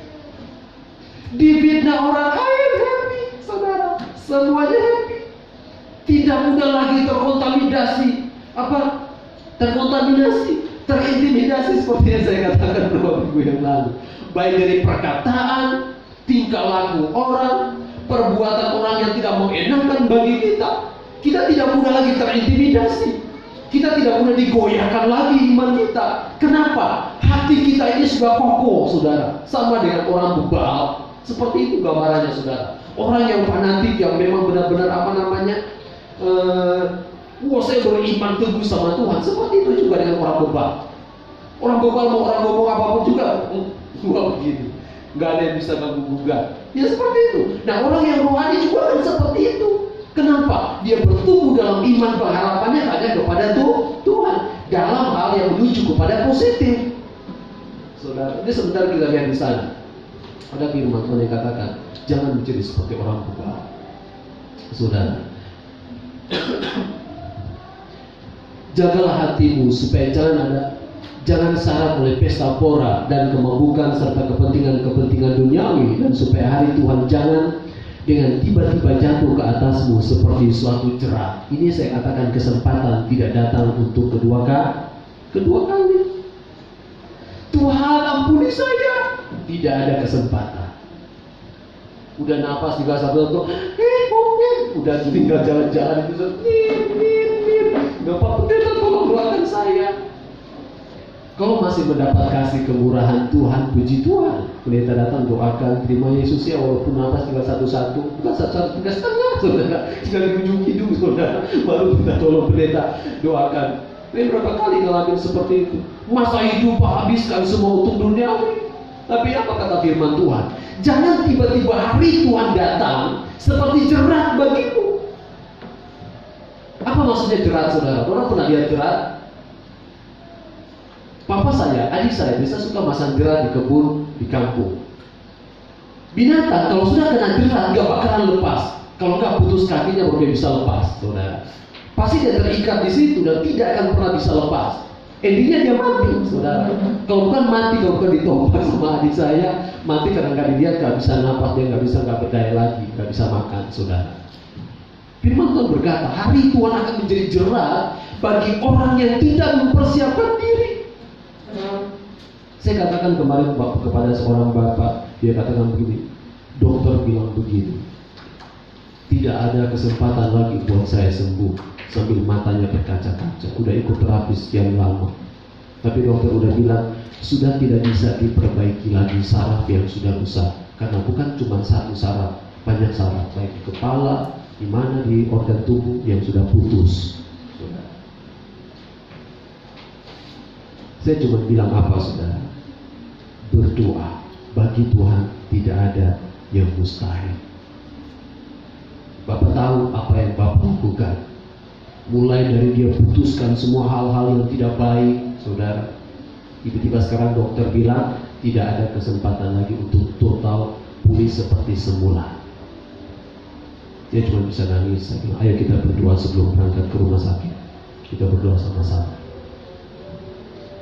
S2: difitnah orang lain happy, saudara. Semuanya happy. Tidak mudah lagi terintimidasi seperti yang saya katakan beberapa minggu yang lalu. Baik dari perkataan, tingkah laku orang, perbuatan orang yang tidak mengenakan bagi kita. Kita tidak mudah lagi terintimidasi. Kita tidak mudah digoyahkan lagi iman kita. Kenapa? Hati kita ini sudah kokoh, saudara. Sama dengan orang bebal. Seperti itu gambarannya, saudara. Orang yang fanatik, yang memang benar-benar saya beriman teguh sama Tuhan. Seperti itu juga dengan orang bebal. Orang bebal mau orang ngomong apapun juga, gua begini, nggak ada yang bisa ganggu-gugat. Ya seperti itu. Nah, orang yang rohani juga kan seperti itu. Kenapa? Dia bertumbuh dalam iman, pengharapannya hanya kepada Tuhan, dalam hal yang menuju kepada positif. Saudara, ini sebentar kita lihat di sana. Ada firman Tuhan yang katakan, jangan menjadi seperti orang bebal. Saudara, jagalah hatimu supaya jangan syarat oleh pesta pora dan kemabukan serta kepentingan duniawi, dan supaya hari Tuhan jangan dengan tiba-tiba jatuh ke atasmu seperti suatu cerah. Ini saya katakan kesempatan tidak datang untuk kedua kali. Tuhan ampuni saya, tidak ada kesempatan. Udah nafas juga satu, udah tinggal jalan-jalan itu, Bapak Pendeta tolong doakan saya. Kalau masih mendapat kasih kemurahan Tuhan, puji Tuhan. Pendeta datang doakan, terima Yesus ya, walaupun nafas tinggal satu-satu, bukan satu-satu, tinggal setengah, saudara. Tinggal di ujung hidung, saudara. Baru kita tolong pendeta doakan. Berapa kali ngalamin seperti itu. Masa hidup habiskan semua untuk duniawi. Tapi apa kata firman Tuhan? Jangan tiba-tiba hari Tuhan datang seperti jerat bagimu. Apa maksudnya jerat, saudara? Orang pernah lihat jerat? Papa saya, adik saya bisa suka masang jerat di kebun, di kampung. Binatang kalau sudah kena jerat gak bakalan lepas. Kalau nggak putus kakinya baru dia bisa lepas, saudara. Pasti dia terikat di situ dan tidak akan pernah bisa lepas. Endingnya dia mati, saudara. Kalau bukan mati, kalau bukan ditopang sama adik saya, mati karena nggak dilihat, nggak bisa napas, dia nggak berdaya lagi, nggak bisa makan, saudara. Firman Tuhan berkata, hari Tuhan akan menjadi jerat bagi orang yang tidak mempersiapkan diri. Saya katakan kemarin kepada seorang bapak, dia katakan begini, dokter bilang begini, tidak ada kesempatan lagi buat saya sembuh. Sambil matanya berkaca-kaca, udah ikut terapi sekian lama, tapi dokter udah bilang sudah tidak bisa diperbaiki lagi saraf yang sudah rusak, karena bukan cuma satu saraf, banyak saraf, baik di kepala, di mana di organ tubuh yang sudah putus. Saya cuma bilang apa, saudara? Berdoa. Bagi Tuhan tidak ada yang mustahil. Bapak tahu apa yang Bapak lakukan. Mulai dari dia putuskan semua hal-hal yang tidak baik, saudara. Tiba-tiba sekarang dokter bilang tidak ada kesempatan lagi untuk total pulih seperti semula. Dia cuma bisa nangis. Saya bilang, ayo kita berdoa sebelum berangkat ke rumah sakit. Kita berdoa sama-sama.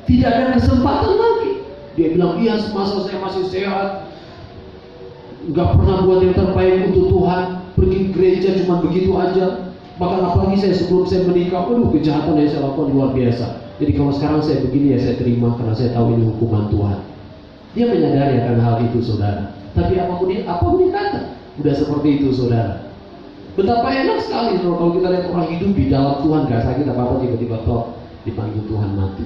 S2: Tidak ada kesempatan lagi. Dia bilang, iya semasa saya masih sehat, nggak pernah buat yang terbaik untuk Tuhan. Pergi gereja cuma begitu aja. Bahkan apalagi sebelum saya menikah, aduh kejahatan yang saya lakukan luar biasa. Jadi kalau sekarang saya begini ya saya terima karena saya tahu ini hukuman Tuhan. Dia menyadari akan hal itu, saudara. Tapi apapun dia kata, udah seperti itu, saudara. Betapa enak sekali kalau kita lihat orang hidup di dalam Tuhan, gak sakit apa-apa, tiba-tiba toh dipanggil Tuhan mati.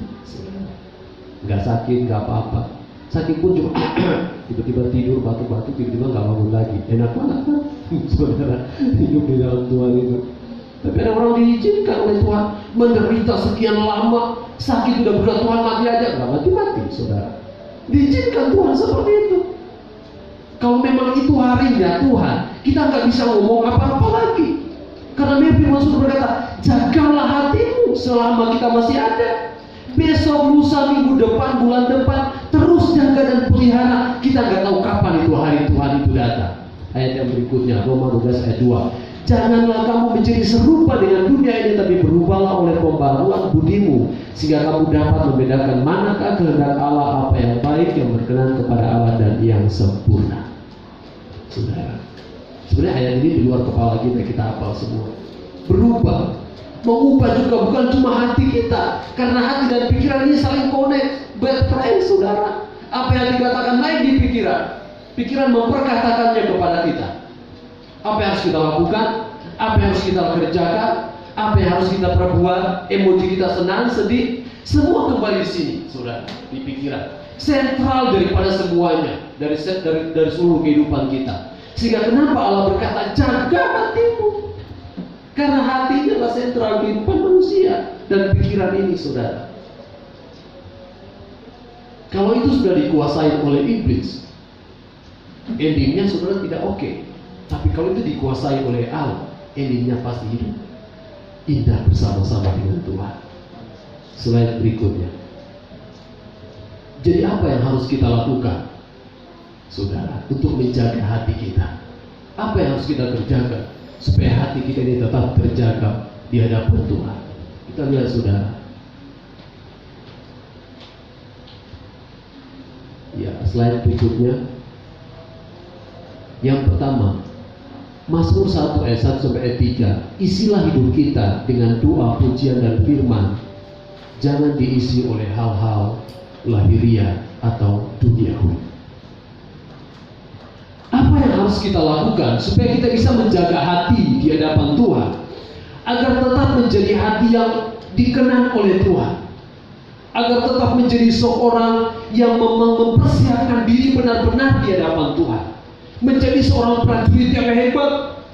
S2: Gak sakit, gak apa-apa. Sakit pun cuma tiba-tiba tidur, batuk-batuk, tiba-tiba gak bangun lagi. Enak banget kan, saudara, hidup di dalam Tuhan itu. Tapi ada orang diizinkan oleh Tuhan menderita sekian lama, sakit udah berat, Tuhan mati aja, nggak mati-mati, saudara. Diizinkan Tuhan seperti itu. Kalau memang itu harinya Tuhan, kita nggak bisa ngomong apa-apa lagi. Karena firman Tuhan berkata, jagalah hatimu selama kita masih ada. Besok, lusa, minggu depan, bulan depan, terus jaga dan pelihara. Kita nggak tahu kapan itu hari Tuhan itu datang. Ayat yang berikutnya, Roma 12 ayat 2. Janganlah kamu menjadi serupa dengan dunia ini, tapi berubahlah oleh pembaruan budimu, sehingga kamu dapat membedakan manakah kehendak Allah, apa yang baik, yang berkenan kepada Allah, dan yang sempurna. Saudara, sebenarnya ayat ini di luar kepala kita hafal semua. Berubah, mengubah juga bukan cuma hati kita, karena hati dan pikiran ini saling connect, bad friend, saudara. Apa yang dikatakan naik di pikiran memperkatakannya kepada kita. Apa yang harus kita lakukan, apa yang harus kita kerjakan, apa yang harus kita perbuat, emosi kita senang, sedih, semua kembali di sini, saudara, di pikiran. Sentral daripada semuanya, dari seluruh kehidupan kita. Sehingga kenapa Allah berkata, jaga hatimu. Karena hati adalah sentral kehidupan manusia dan pikiran ini, saudara. Kalau itu sudah dikuasai oleh iblis, endingnya saudara tidak oke. Tapi kalau itu dikuasai oleh Allah, endingnya pasti hidup indah bersama-sama dengan Tuhan. Slide berikutnya. Jadi apa yang harus kita lakukan, saudara, untuk menjaga hati kita? Apa yang harus kita kerjakan supaya hati kita ini tetap terjaga di hadapan Tuhan? Kita lihat, saudara. Ya, slide berikutnya. Yang pertama, Mazmur 1 ayat 1 sampai ayat 3. Isilah hidup kita dengan doa, pujian dan firman. Jangan diisi oleh hal-hal lahiriah atau duniawi. Apa yang harus kita lakukan supaya kita bisa menjaga hati di hadapan Tuhan, agar tetap menjadi hati yang dikenal oleh Tuhan, agar tetap menjadi seorang yang mempersiapkan diri benar-benar di hadapan Tuhan, menjadi seorang prajurit yang hebat,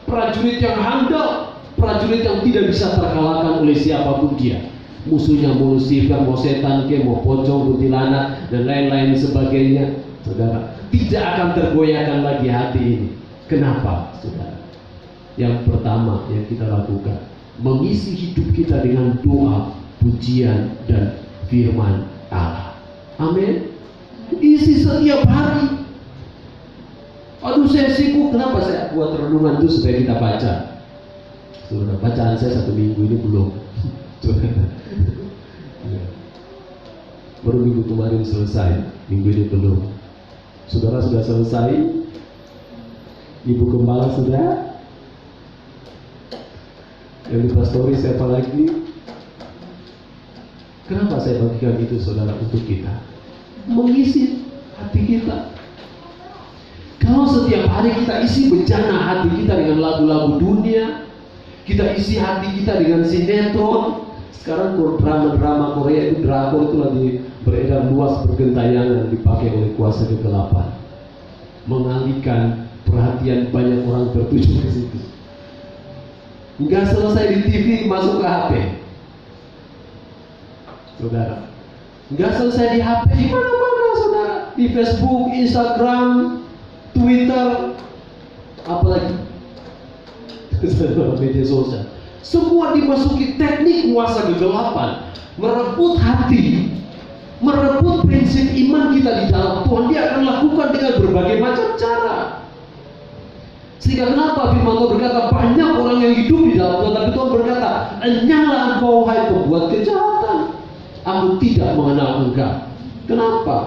S2: prajurit yang handal, prajurit yang tidak bisa terkalahkan oleh siapapun dia. musuhnya mau Lucifer, mau setan, mau pocong, kuntilanak, dan lain-lain sebagainya, saudara, tidak akan tergoyahkan lagi hati ini. Kenapa, saudara? Yang pertama yang kita lakukan, mengisi hidup kita dengan doa, pujian, dan firman Allah. Amin. Isi setiap hari. Aduh, saya sibuk. Kenapa saya buat renungan itu supaya kita baca? Saudara, bacaan saya 1 minggu ini belum. Baru minggu kemarin selesai, minggu ini belum. Saudara sudah selesai? Ibu Gembala sudah? Yang di pastori siapa lagi? Kenapa saya bagikan itu, saudara, untuk kita mengisi hati kita? Kalau setiap hari kita isi bejana hati kita dengan lagu-lagu dunia, kita isi hati kita dengan sinetron. Sekarang drama Korea itu, drakor itu lagi beredar luas, bergentayangan, dipakai oleh kuasa kegelapan, mengalihkan perhatian banyak orang tertuju ke situ. Nggak selesai di TV, masuk ke HP, saudara. Nggak selesai di HP, di mana-mana, saudara. Di Facebook, Instagram, Twitter, apalagi media sosial. Semua dimasuki teknik kuasa kegelapan, merebut hati, merebut prinsip iman kita di dalam Tuhan. Dia akan lakukan dengan berbagai macam cara. Sehingga kenapa firman Tuhan berkata banyak orang yang hidup di dalam Tuhan, tapi Tuhan berkata, "Enyahlah engkau hai pembuat kejahatan, aku tidak mengenal engkau." Kenapa?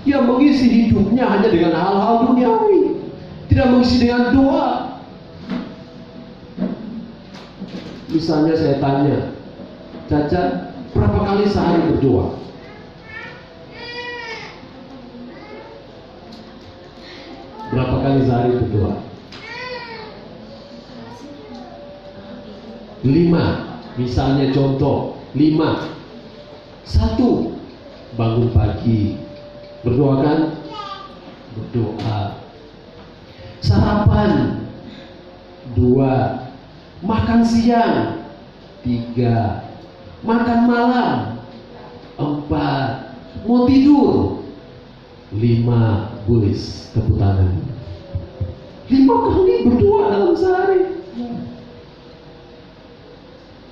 S2: Dia mengisi hidupnya hanya dengan hal-hal duniawi, tidak mengisi dengan doa. Misalnya saya tanya, Caca, berapa kali sehari berdoa? Berapa kali sehari berdoa? 5. Misalnya contoh 5. 1. Bangun pagi, berdoa kan? Berdoa. Sarapan. 2. Makan siang. 3. Makan malam. 4. Mau tidur. 5. Bulis, tepuk tangan. 5 kali berdoa dalam sehari.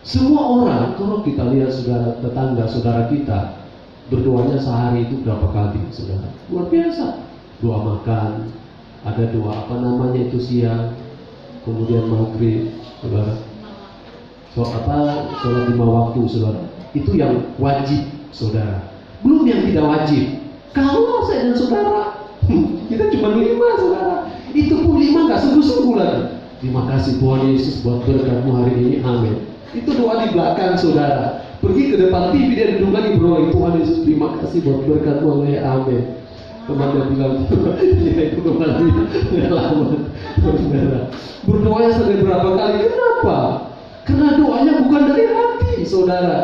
S2: Semua orang, kalau kita lihat saudara tetangga saudara kita, berdoanya sehari itu berapa kali, saudara? Luar biasa. Doa makan, ada doa apa namanya itu siang, kemudian maghrib, saudara. Sholat 5 waktu, saudara. Itu yang wajib, saudara. Belum yang tidak wajib. Kalau saya dan saudara, kita cuma 5, saudara. Itu pun 5 nggak sungguh-sungguh lagi. Terima kasih Tuhan Yesus buat berkat-Mu hari ini, amin. Itu doa di belakang, saudara. Pergi ke depan TV, dia duduk lagi berdoa, Tuhan Yesus terima kasih buat berkat-Mu, amin. Teman dia bilang, ya itu kembali pengalaman, saudara. Berdoanya sampai berapa kali? Kenapa? Karena doanya bukan dari hati, saudara.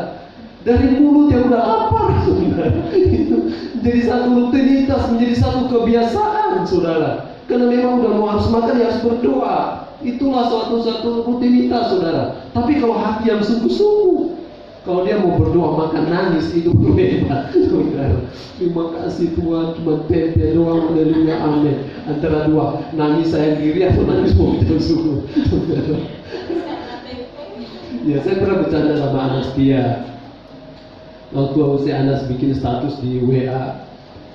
S2: Dari mulut yang udah lapar, saudara. Itu menjadi satu rutinitas, menjadi satu kebiasaan, saudara. Karena memang udah mau harus makan, ya harus berdoa. Itulah satu rutinitas, saudara. Tapi kalau hati yang sungguh-sungguh, kalau dia mau berdoa makan nangis, itu berbeda, saudara. Terima kasih Tuhan, cuma tempe doang, haleluya, amin. Antara dua, nangis saya diri atau nangis mau bicara sungguh, saudara. Ya, saya pernah bercanda sama Anas dia. Waktu si Anas bikin status di WA,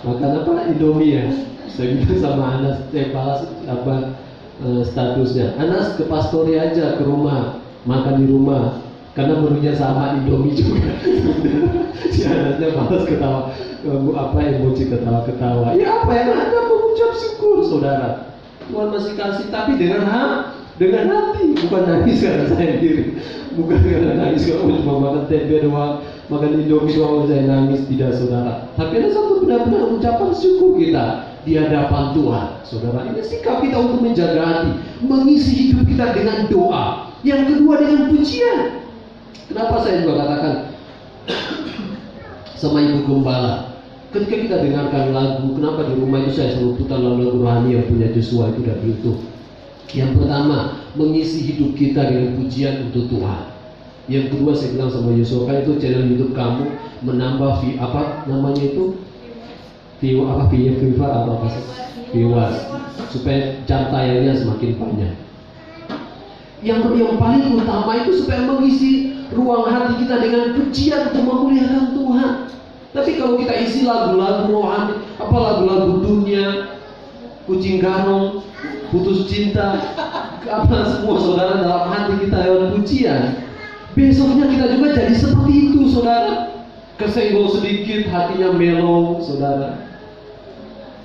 S2: makan apa? Indomie ya. Saya bilang sama Anas, balas apa statusnya. Anas ke pastori aja, ke rumah, makan di rumah, karena menunya sama Indomie juga. Si Anasnya balas ketawa, emoji ketawa-ketawa. Ya apa yang ada, mengucap syukur, saudara. Tuhan masih kasih, tapi dengan hati, bukan nangis karena saya diri, bukan karena nangis kalau cuma makan tempe doang, makan Indomie doang saya nangis, tidak, saudara. Tapi ada satu benar-benar ucapan syukur kita di hadapan Tuhan, saudara. Ini sikap kita untuk menjaga hati, mengisi hidup kita dengan doa. Yang kedua dengan pujian. Kenapa saya juga katakan sama Ibu Gembala, ketika kita dengarkan lagu, kenapa di rumah itu saya selalu putar lagu rohani yang punya Joshua itu dari itu. Yang pertama, mengisi hidup kita dengan pujian untuk Tuhan. Yang kedua saya bilang sama Yosua, kan itu channel YouTube kamu menambah viewers, supaya jam tayangnya semakin banyak. Yang paling utama itu supaya mengisi ruang hati kita dengan pujian untuk memuliakan Tuhan. Tapi kalau kita isi lagu-lagu rohani, lagu-lagu dunia, kucing garong, putus cinta, semua saudara dalam hati kita lewat pujian, besoknya kita juga jadi seperti itu, saudara. Kesenggol sedikit, hatinya mellow, saudara.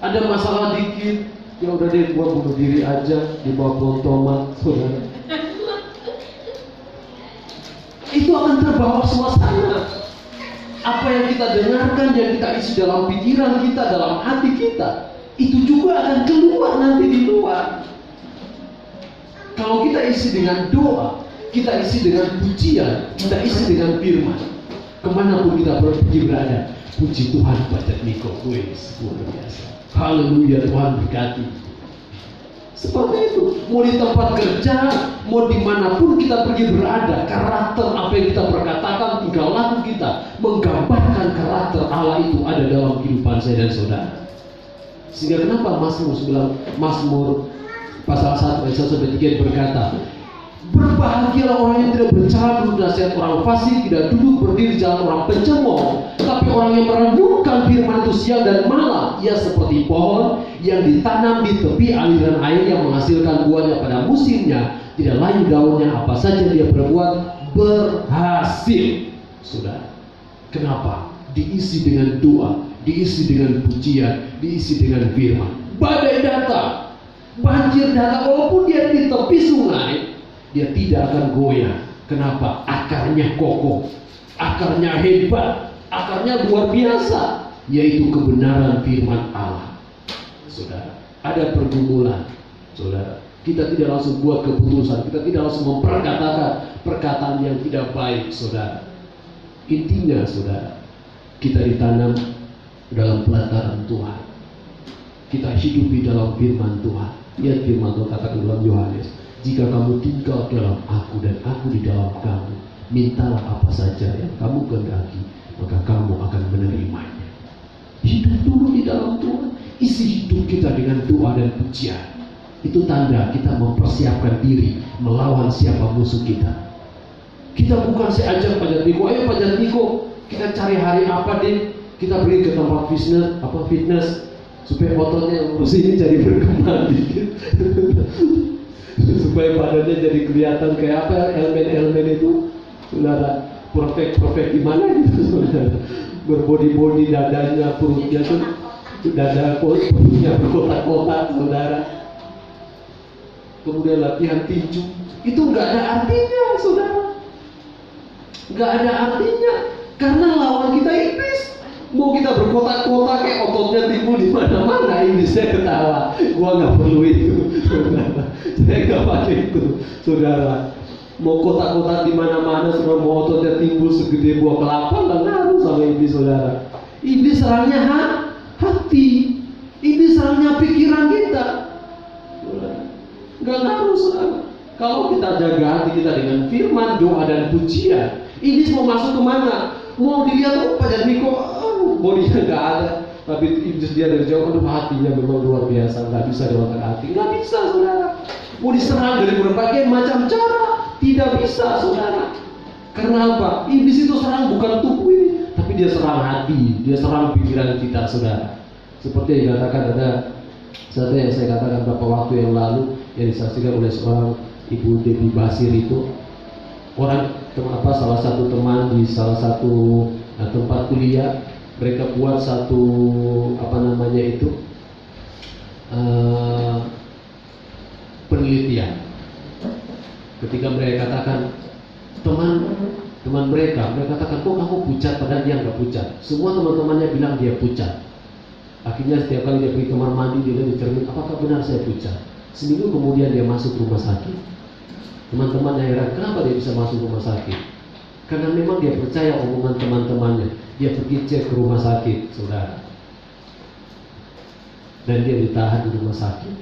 S2: Ada masalah dikit, ya udah deh, gua bunuh diri aja di bawah pohon tomat, saudara. Itu akan terbawa suasana. Apa yang kita dengarkan, yang kita isi dalam pikiran kita, dalam hati kita, itu juga akan keluar nanti di luar. Kalau kita isi dengan doa, kita isi dengan pujian, kita isi dengan firman, kemanapun kita pergi berada, puji Tuhan pada Niko, luar biasa. Haleluya, Tuhan berkati. Seperti itu, mau di tempat kerja, mau dimanapun kita pergi berada, karakter apa yang kita perkatakan, tingkah laku kita menggambarkan karakter Allah itu ada dalam kehidupan saya dan saudara. Sehingga kenapa Mazmur pasal 1 ayat 1 sampai 3 berkata, berbahagialah orang yang tidak bercela menurut nasihat orang fasik, tidak duduk berdiri di jalan orang pencemooh, tapi orang yang merenungkan firman itu siang dan malam, ia seperti pohon yang ditanam di tepi aliran air yang menghasilkan buahnya pada musimnya, tidak layu daunnya, apa saja dia berbuat berhasil. Saudara, kenapa? Diisi dengan doa, diisi dengan pujian, diisi dengan firman. Badai datang, banjir datang, walaupun dia di tepi sungai, dia tidak akan goyah. Kenapa? Akarnya kokoh, akarnya hebat, akarnya luar biasa, yaitu kebenaran firman Allah. Saudara, ada pergumulan, saudara, kita tidak langsung buat keputusan, kita tidak langsung memperkatakan perkataan yang tidak baik, saudara. Intinya, saudara, kita ditanam dalam pelataran Tuhan, kita hidup di dalam firman Tuhan. Lihat firman Tuhan katakan dalam Yohanes, jika kamu tinggal dalam aku dan aku di dalam kamu, mintalah apa saja yang kamu kehendaki, maka kamu akan menerimanya. Hidup dulu di dalam Tuhan, isi hidup kita dengan doa dan pujian. Itu tanda kita mempersiapkan diri melawan siapa musuh kita. Kita bukan saya ajak Pak Jatmiko, ayo Pak Jatmiko, kita cari hari apa deh, kita pergi ke tempat fitness, supaya ototnya yang lurus ini jadi berkembang dikit. Supaya badannya jadi kelihatan kayak apa, elemen-elemen itu, saudara, perfect gimana gitu, saudara, berbody dadanya, perutnya tuh dada perutnya berkotak-kotak, saudara. Kemudian latihan tinju, itu nggak ada artinya, saudara, nggak ada artinya, karena lawan kita iblis. Mau kita berkotak-kotak kayak ototnya timbul di mana-mana, ini saya ketawa. Gua nggak perlu itu, saudara. Saya nggak pakai itu, saudara. Mau kotak-kotak di mana-mana, saudara, mau ototnya timbul segede buah kelapa, nggak ngaruh sama iblis, saudara. Iblis serangnya hati, iblis serangnya pikiran kita, saudara. Nggak ngaruh, saudara. Kalau kita jaga hati kita dengan firman, doa dan pujian, iblis mau masuk kemana? Mau dilihat Pak Jatmiko, bodinya nggak ada, tapi iblis dia dari jauh, aduh hatinya memang luar biasa, nggak bisa dilakukan hati, nggak bisa, saudara. Mau diserang dari berbagai macam cara, tidak bisa, saudara. Karena apa? Iblis itu serang bukan tubuh ini, tapi dia serang hati, dia serang pikiran kita, saudara. Seperti yang dikatakan ada satu yang saya katakan beberapa waktu yang lalu, yang disaksikan oleh seorang Ibu Debbie Basir itu, salah satu teman di salah satu tempat kuliah, mereka buat satu penelitian. Ketika mereka katakan teman mereka katakan, kok kamu pucat, padahal dia nggak pucat. Semua teman-temannya bilang dia pucat. Akhirnya setiap kali dia pergi kamar mandi, dia lihat di cermin, apakah benar saya pucat? Seminggu kemudian dia masuk rumah sakit. Teman-temannya heran, kenapa dia bisa masuk rumah sakit? Karena memang dia percaya omongan teman-temannya. Dia pergi cek ke rumah sakit, saudara, dan dia ditahan di rumah sakit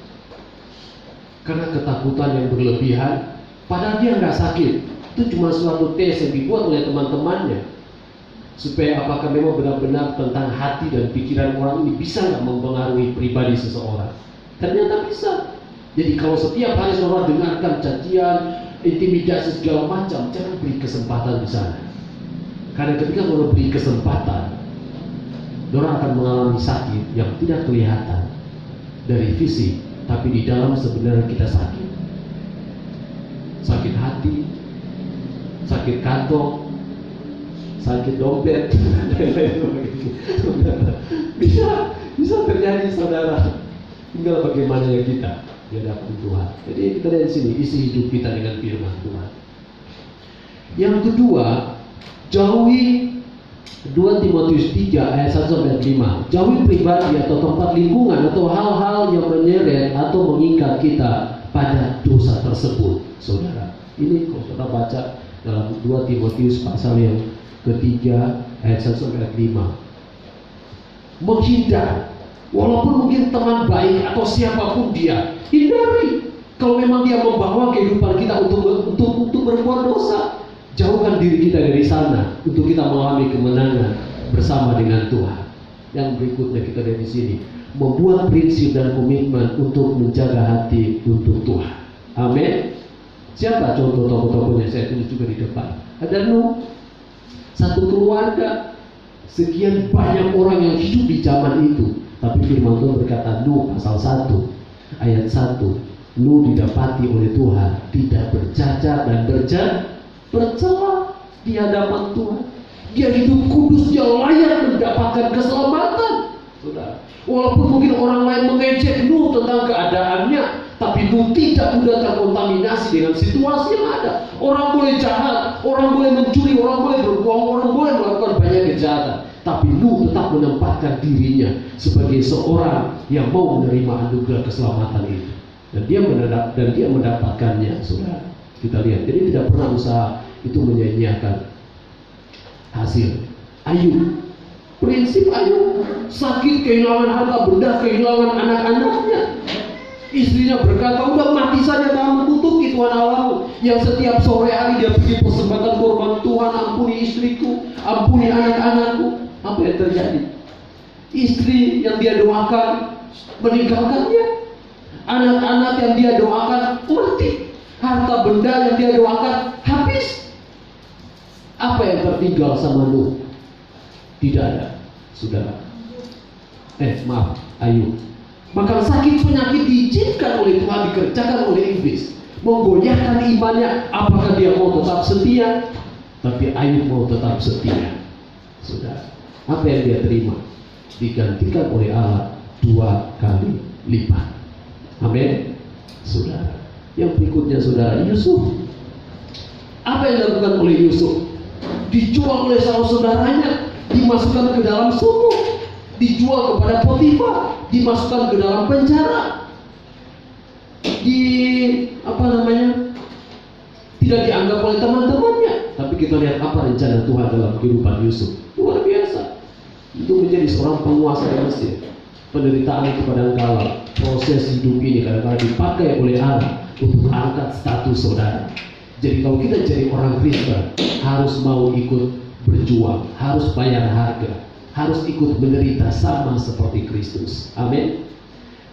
S2: karena ketakutan yang berlebihan. Padahal dia nggak sakit, Itu cuma suatu tes yang dibuat oleh teman-temannya, supaya apakah memang benar-benar tentang hati dan pikiran orang ini bisa nggak mempengaruhi pribadi seseorang. Ternyata bisa. Jadi kalau setiap hari saudara dengarkan cacian, intimidasi segala macam, jangan beri kesempatan di sana. Karena ketika saudara beri kesempatan, saudara akan mengalami sakit yang tidak kelihatan dari fisik, tapi di dalam sebenarnya kita sakit. Sakit hati, sakit kantong, sakit dompet, bisa terjadi saudara. Tinggal bagaimana ya kita di hadapan Tuhan. Jadi kita lihat di sini isi hidup kita dengan firman Tuhan. Yang kedua, jauhi 2 Timotius 3 ayat 1 sampai 5. Jauhi pribadi atau tempat lingkungan atau hal-hal yang menyeret atau mengikat kita pada dosa tersebut, saudara. Ini kalau saudara baca dalam 2 Timotius pasal yang ketiga ayat 1 sampai 5. Menghindar, walaupun mungkin teman baik atau siapapun dia, hindari. Kalau memang dia membawa kehidupan kita untuk berbuat dosa, jauhkan diri kita dari sana untuk kita mengalami kemenangan bersama dengan Tuhan. Yang berikutnya kita lihat di sini, membuat prinsip dan komitmen untuk menjaga hati untuk Tuhan. Amin. Siapa contoh tokoh-tokohnya? Saya tulis juga di depan. Ada Nuh, satu keluarga, sekian banyak orang yang hidup di zaman itu. Tapi firman Tuhan berkata, Nuh pasal 1 ayat 1, Nuh didapati oleh Tuhan tidak bercacat dan bercela di hadapan Tuhan. Dia hidup kudus, dia layak mendapatkan keselamatan. Saudara, walaupun mungkin orang lain mengejek Nuh tentang keadaannya, tapi Nuh tidak mudah terkontaminasi dengan situasi yang ada. Orang boleh jahat, orang boleh mencuri, orang boleh berbohong, orang boleh melakukan banyak kejahatan, tapi Nuh tetap menempatkan dirinya sebagai seorang yang mau menerima anugerah keselamatan itu. Dan dia mendapatkannya, saudara. Kita lihat, jadi tidak pernah usaha itu menyia-nyiakan hasil. Ayub, prinsip Ayub, sakit, kehilangan harta benda, kehilangan anak-anaknya. Istrinya berkata, udah mati saja kamu, tutupi Tuhan Allahmu. Yang setiap sore hari dia pergi persembahkan korban, Tuhan ampuni istriku, ampuni anak-anakku. Apa yang terjadi? Istri yang dia doakan meninggalkannya, anak-anak yang dia doakan mati, harta benda yang dia doakan habis. Apa yang tertinggal sama Nuh? Tidak ada, saudara. Ayub. Maka sakit penyakit diizinkan oleh Tuhan, dikerjakan oleh iblis, menggoyahkan imannya. Apakah dia mau tetap setia? Tapi Ayub mau tetap setia, saudara. Apa yang dia terima digantikan oleh Allah 2 kali lipat. Amin, saudara. Yang berikutnya, saudara, Yusuf. Apa yang dilakukan oleh Yusuf? Dijual oleh saudara-saudaranya, dimasukkan ke dalam sumur, dijual kepada Potifar, dimasukkan ke dalam penjara, tidak dianggap oleh teman-temannya. Tapi kita lihat apa rencana Tuhan dalam kehidupan Yusuf. Luar biasa. Itu menjadi seorang penguasa di Mesir. Penderitaan itu kadang-kala, proses hidup ini kadang-kala dipakai oleh Allah untuk angkat status saudara. Jadi kalau kita jadi orang Kristen, harus mau ikut berjuang, harus bayar harga, harus ikut menderita sama seperti Kristus. Amin.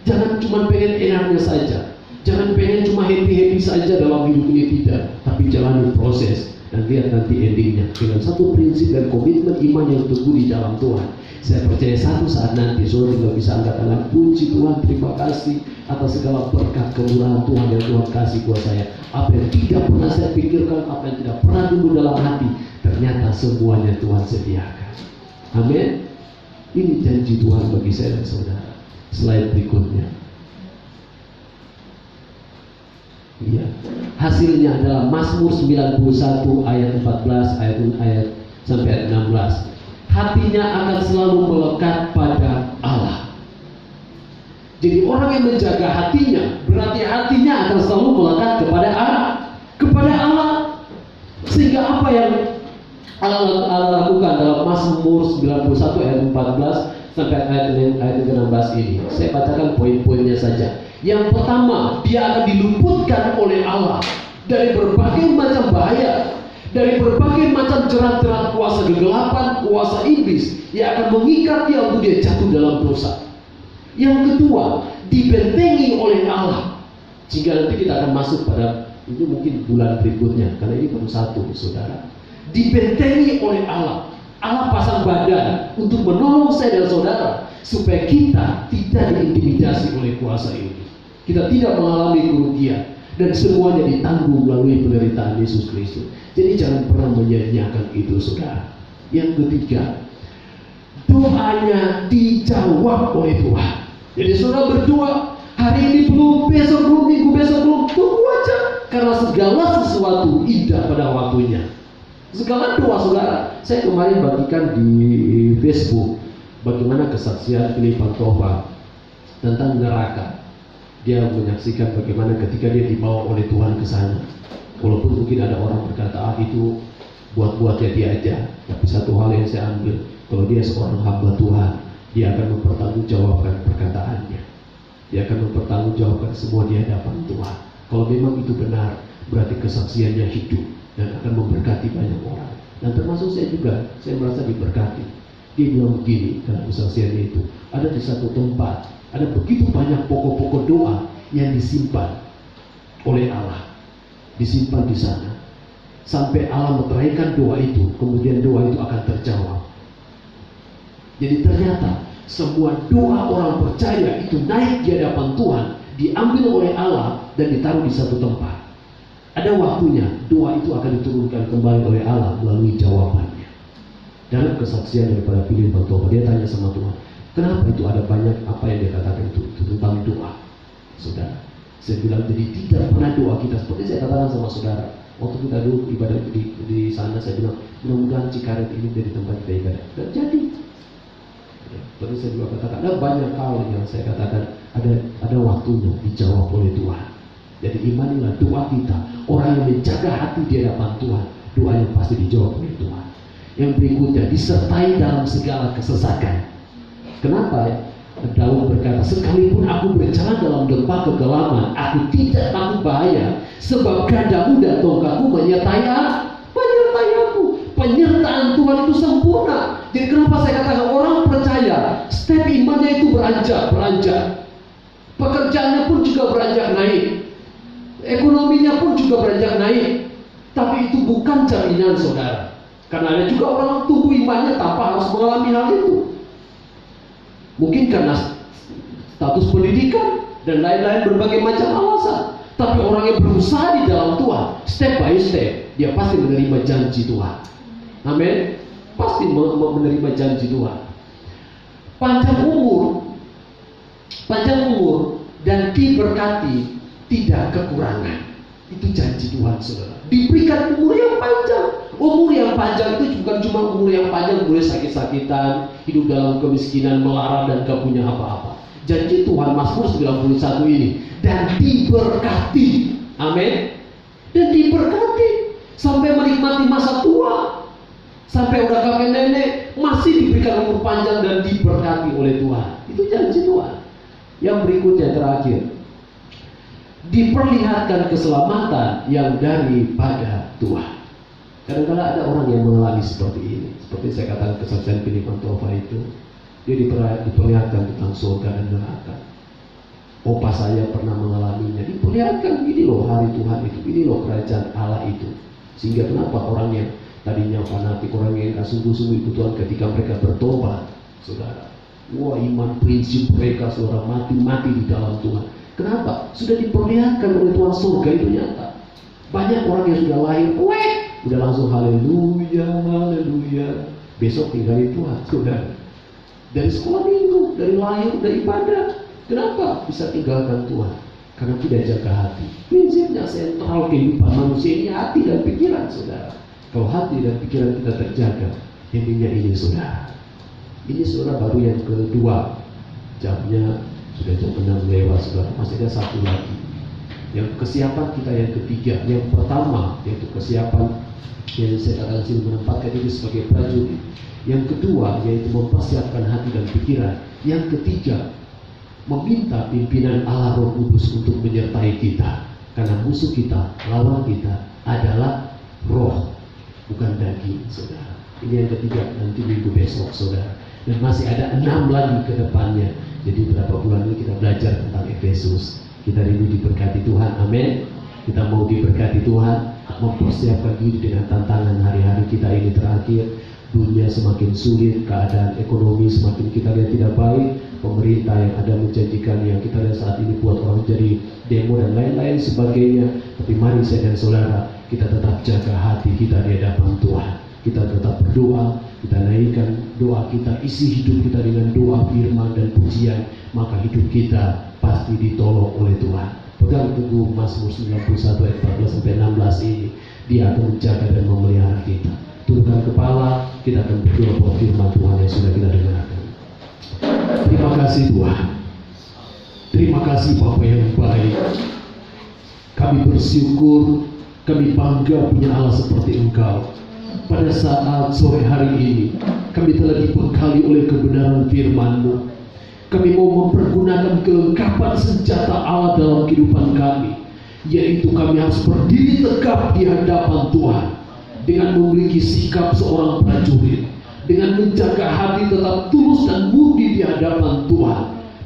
S2: Jangan cuma pengen enaknya saja, jangan pengen cuma happy-happy saja dalam hidup ini, tidak. Tapi jalani proses dan lihat nanti endingnya dengan satu prinsip dan komitmen iman yang teguh di dalam Tuhan. Saya percaya satu saat nanti saudara juga bisa angkat tangan, puji Tuhan, terima kasih atas segala berkat kemurahan Tuhan yang Tuhan kasih buat saya. Apa yang tidak pernah saya pikirkan, apa yang tidak pernah tumbuh dalam hati, ternyata semuanya Tuhan sediakan. Amin. Ini janji Tuhan bagi saya dan saudara. Slide berikutnya. Iya. Hasilnya adalah Mazmur 91 ayat 14 ayat sampai ayat 16. Hatinya akan selalu melekat pada Allah. Jadi orang yang menjaga hatinya, berarti hatinya akan selalu melekat kepada Allah. Sehingga apa yang Allah lakukan dalam Mazmur 91 ayat 14 sampai ayat 16 ini, saya bacakan poin-poinnya saja. Yang pertama, dia akan diluputkan oleh Allah dari berbagai macam bahaya. dari berbagai macam jerat-jerat kuasa kegelapan, kuasa iblis yang akan mengikat dia untuk dia jatuh dalam dosa. Yang kedua, dibentengi oleh Allah. Sehingga nanti kita akan masuk pada itu mungkin bulan berikutnya, karena ini baru satu, saudara. Dibentengi oleh Allah. Allah pasang badan untuk menolong saya dan saudara supaya kita tidak diintimidasi oleh kuasa ini. Kita tidak mengalami kerugian dan semuanya ditanggung melalui penderitaan Yesus Kristus. Jadi jangan pernah menyanyiakan itu, saudara. Yang ketiga, doanya dijawab oleh Tuhan. Jadi saudara berdoa, hari ini belum, besok belum, minggu besok belum, tunggu aja. Karena segala sesuatu indah pada waktunya. Segala doa, saudara. Saya kemarin bagikan di Facebook bagaimana kesaksian Philip Pantova tentang neraka. Dia menyaksikan bagaimana ketika dia dibawa oleh Tuhan ke sana. Walaupun mungkin ada orang berkata, itu buat-buatnya dia aja. Tapi satu hal yang saya ambil, kalau dia seorang hamba Tuhan, dia akan mempertanggungjawabkan perkataannya. Dia akan mempertanggungjawabkan semua di hadapan Tuhan. Kalau memang itu benar, berarti kesaksiannya hidup dan akan memberkati banyak orang. Dan termasuk saya juga, saya merasa diberkati. Dia bilang begini dalam kesaksiannya itu, ada di satu tempat, ada begitu banyak pokok-pokok doa yang disimpan oleh Allah, disimpan di sana, sampai Allah meteraikan doa itu, kemudian doa itu akan terjawab. Jadi ternyata semua doa orang percaya itu naik di hadapan Tuhan, diambil oleh Allah dan ditaruh di satu tempat. Ada waktunya doa itu akan diturunkan kembali oleh Allah melalui jawabannya. Dalam kesaksian daripada Philip Pantova, dia tanya sama Tuhan, kenapa itu ada banyak apa yang dia katakan itu tentang doa, saudara. Saya bilang, jadi tidak pernah doa kita seperti saya katakan sama saudara. Waktu kita dulu ibadah di sana, saya bilang, mudah-mudahan Cikaret ini jadi tempat kita ibadah. Dan jadi, terus saya juga katakan, ada banyak hal yang saya katakan ada waktunya dijawab oleh Tuhan. Jadi imanilah doa kita. Orang yang menjaga hati di hadapan Tuhan, doa yang pasti dijawab oleh Tuhan. Yang berikutnya, disertai dalam segala kesesakan. Kenapa? Daud berkata, sekalipun aku berjalan dalam lembah kegelapan, aku tidak takut bahaya, sebab gadamu dan tongkatmu menyertai aku. Penyertaan Tuhan itu sempurna. Jadi kenapa saya katakan orang percaya, step imannya itu beranjak. Pekerjaannya pun juga beranjak naik, ekonominya pun juga beranjak naik. Tapi itu bukan jaminan, saudara. Karena ada juga orang tumbuh imannya tanpa harus mengalami hal itu. Mungkin karena status pendidikan dan lain-lain berbagai macam alasan. Tapi orang yang berusaha di dalam Tuhan, step by step, dia pasti menerima janji Tuhan. Amin. Pasti menerima janji Tuhan. Panjang umur dan diberkati, tidak kekurangan. Itu janji Tuhan, saudara. Diberikan umur yang panjang. Umur yang panjang itu bukan cuma umur yang panjang, boleh sakit-sakitan, hidup dalam kemiskinan, melarat dan gak punya apa-apa. Janji Tuhan Mazmur 91 ini, dan diberkati. Amin. Dan diberkati sampai menikmati masa tua, sampai udah kakek nenek masih diberikan umur panjang dan diberkati oleh Tuhan. Itu janji Tuhan. Yang berikutnya terakhir, diperlihatkan keselamatan yang daripada Tuhan. Kadang-kadang ada orang yang mengalami seperti ini. Seperti saya katakan kesaksian Philip Pantova itu, dia diperlihatkan tentang surga dan neraka. Opa saya pernah mengalaminya. Diperlihatkan, ini loh hari Tuhan itu, ini loh kerajaan Allah itu. Sehingga kenapa orang yang tadinya fanatik, orang yang gak sungguh-sungguh ikut Tuhan, ketika mereka bertobat, saudara, wah, iman prinsip mereka, saudara, mati di dalam Tuhan. Kenapa? Sudah diperlihatkan oleh Tuhan, surga itu nyata. Banyak orang yang sudah lahir, udah langsung haleluya, haleluya. Besok tinggalin Tuhan, saudara. Dari sekolah minggu, dari lahir, dari ibadah. Kenapa bisa tinggalkan Tuhan? Karena tidak jaga hati. Prinsipnya sentral kehidupan manusia ini hati dan pikiran, saudara. Kalau hati dan pikiran kita terjaga, intinya ini, saudara. Ini saudara baru yang kedua. Jamnya sudah jam 6 lewat, saudara. Masih ada satu lagi. Yang kesiapan kita yang ketiga. Yang pertama yaitu kesiapan yang saya katakan sini, menempatkan diri sebagai prajurit. Yang kedua yaitu mempersiapkan hati dan pikiran. Yang ketiga, meminta pimpinan Allah Roh Kudus untuk menyertai kita. Karena musuh kita, lawan kita adalah roh. bukan daging, saudara. Ini yang ketiga, nanti minggu besok, saudara. Dan masih ada 6 lagi ke depannya. Jadi berapa bulan ini kita belajar tentang Efesus. Kita rindu diberkati Tuhan, amin. Kita mau diberkati Tuhan, mempersiapkan diri dengan tantangan hari-hari kita ini terakhir. Dunia semakin sulit, keadaan ekonomi semakin kita lihat tidak baik. Pemerintah yang ada menjanjikan yang kita lihat saat ini buat orang jadi demo dan lain-lain sebagainya. Tapi mari saya dan saudara, kita tetap jaga hati kita di hadapan Tuhan. Kita tetap berdoa, kita naikkan doa kita, isi hidup kita dengan doa, firman dan pujian, maka hidup kita pasti ditolong oleh Tuhan. Pegang teguh Mazmur 91 ayat 14-16 ini. Dia akan menjaga dan memelihara kita. Tundukkan kepala, kita akan berdoa buat firman Tuhan yang sudah kita dengarkan. Terima kasih Tuhan. Terima kasih Bapa yang baik. Kami bersyukur, kami bangga punya Allah seperti Engkau. Pada saat sore hari ini, kami telah dibekali oleh kebenaran firman-Mu. Kami mau mempergunakan kelengkapan senjata Allah dalam kehidupan kami, yaitu kami harus berdiri tegap di hadapan Tuhan dengan memiliki sikap seorang prajurit, dengan menjaga hati tetap tulus dan murni di hadapan Tuhan,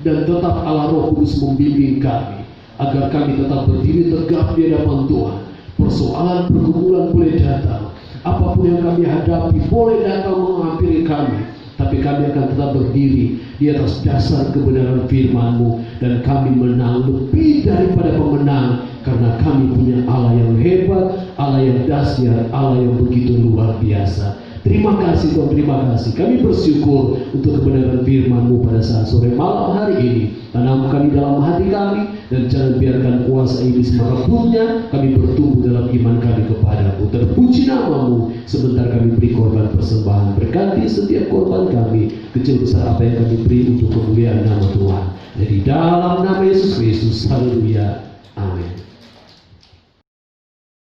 S2: dan tetap Allah Roh Kudus membimbing kami agar kami tetap berdiri tegap di hadapan Tuhan. Persoalan pergumulan boleh datang, apapun yang kami hadapi boleh datang menghampiri kami, tapi kami akan tetap berdiri di atas dasar kebenaran firman-Mu, dan kami menang lebih daripada pemenang karena kami punya Allah yang hebat, Allah yang dahsyat, Allah yang begitu luar biasa. Terima kasih Tuhan, terima kasih. Kami bersyukur untuk kebenaran firman-Mu pada saat sore malam hari ini. Tanamkan di dalam hati kami, dan jangan biarkan kuasa iblis merebutnya. Kami bertumbuh dalam iman kami kepadamu. Terpuji nama-Mu. Sebentar kami beri korban persembahan. Berkati setiap korban kami, kecil besar apa yang kami beri untuk kemuliaan nama Tuhan. Jadi dalam nama Yesus Kristus, haleluya.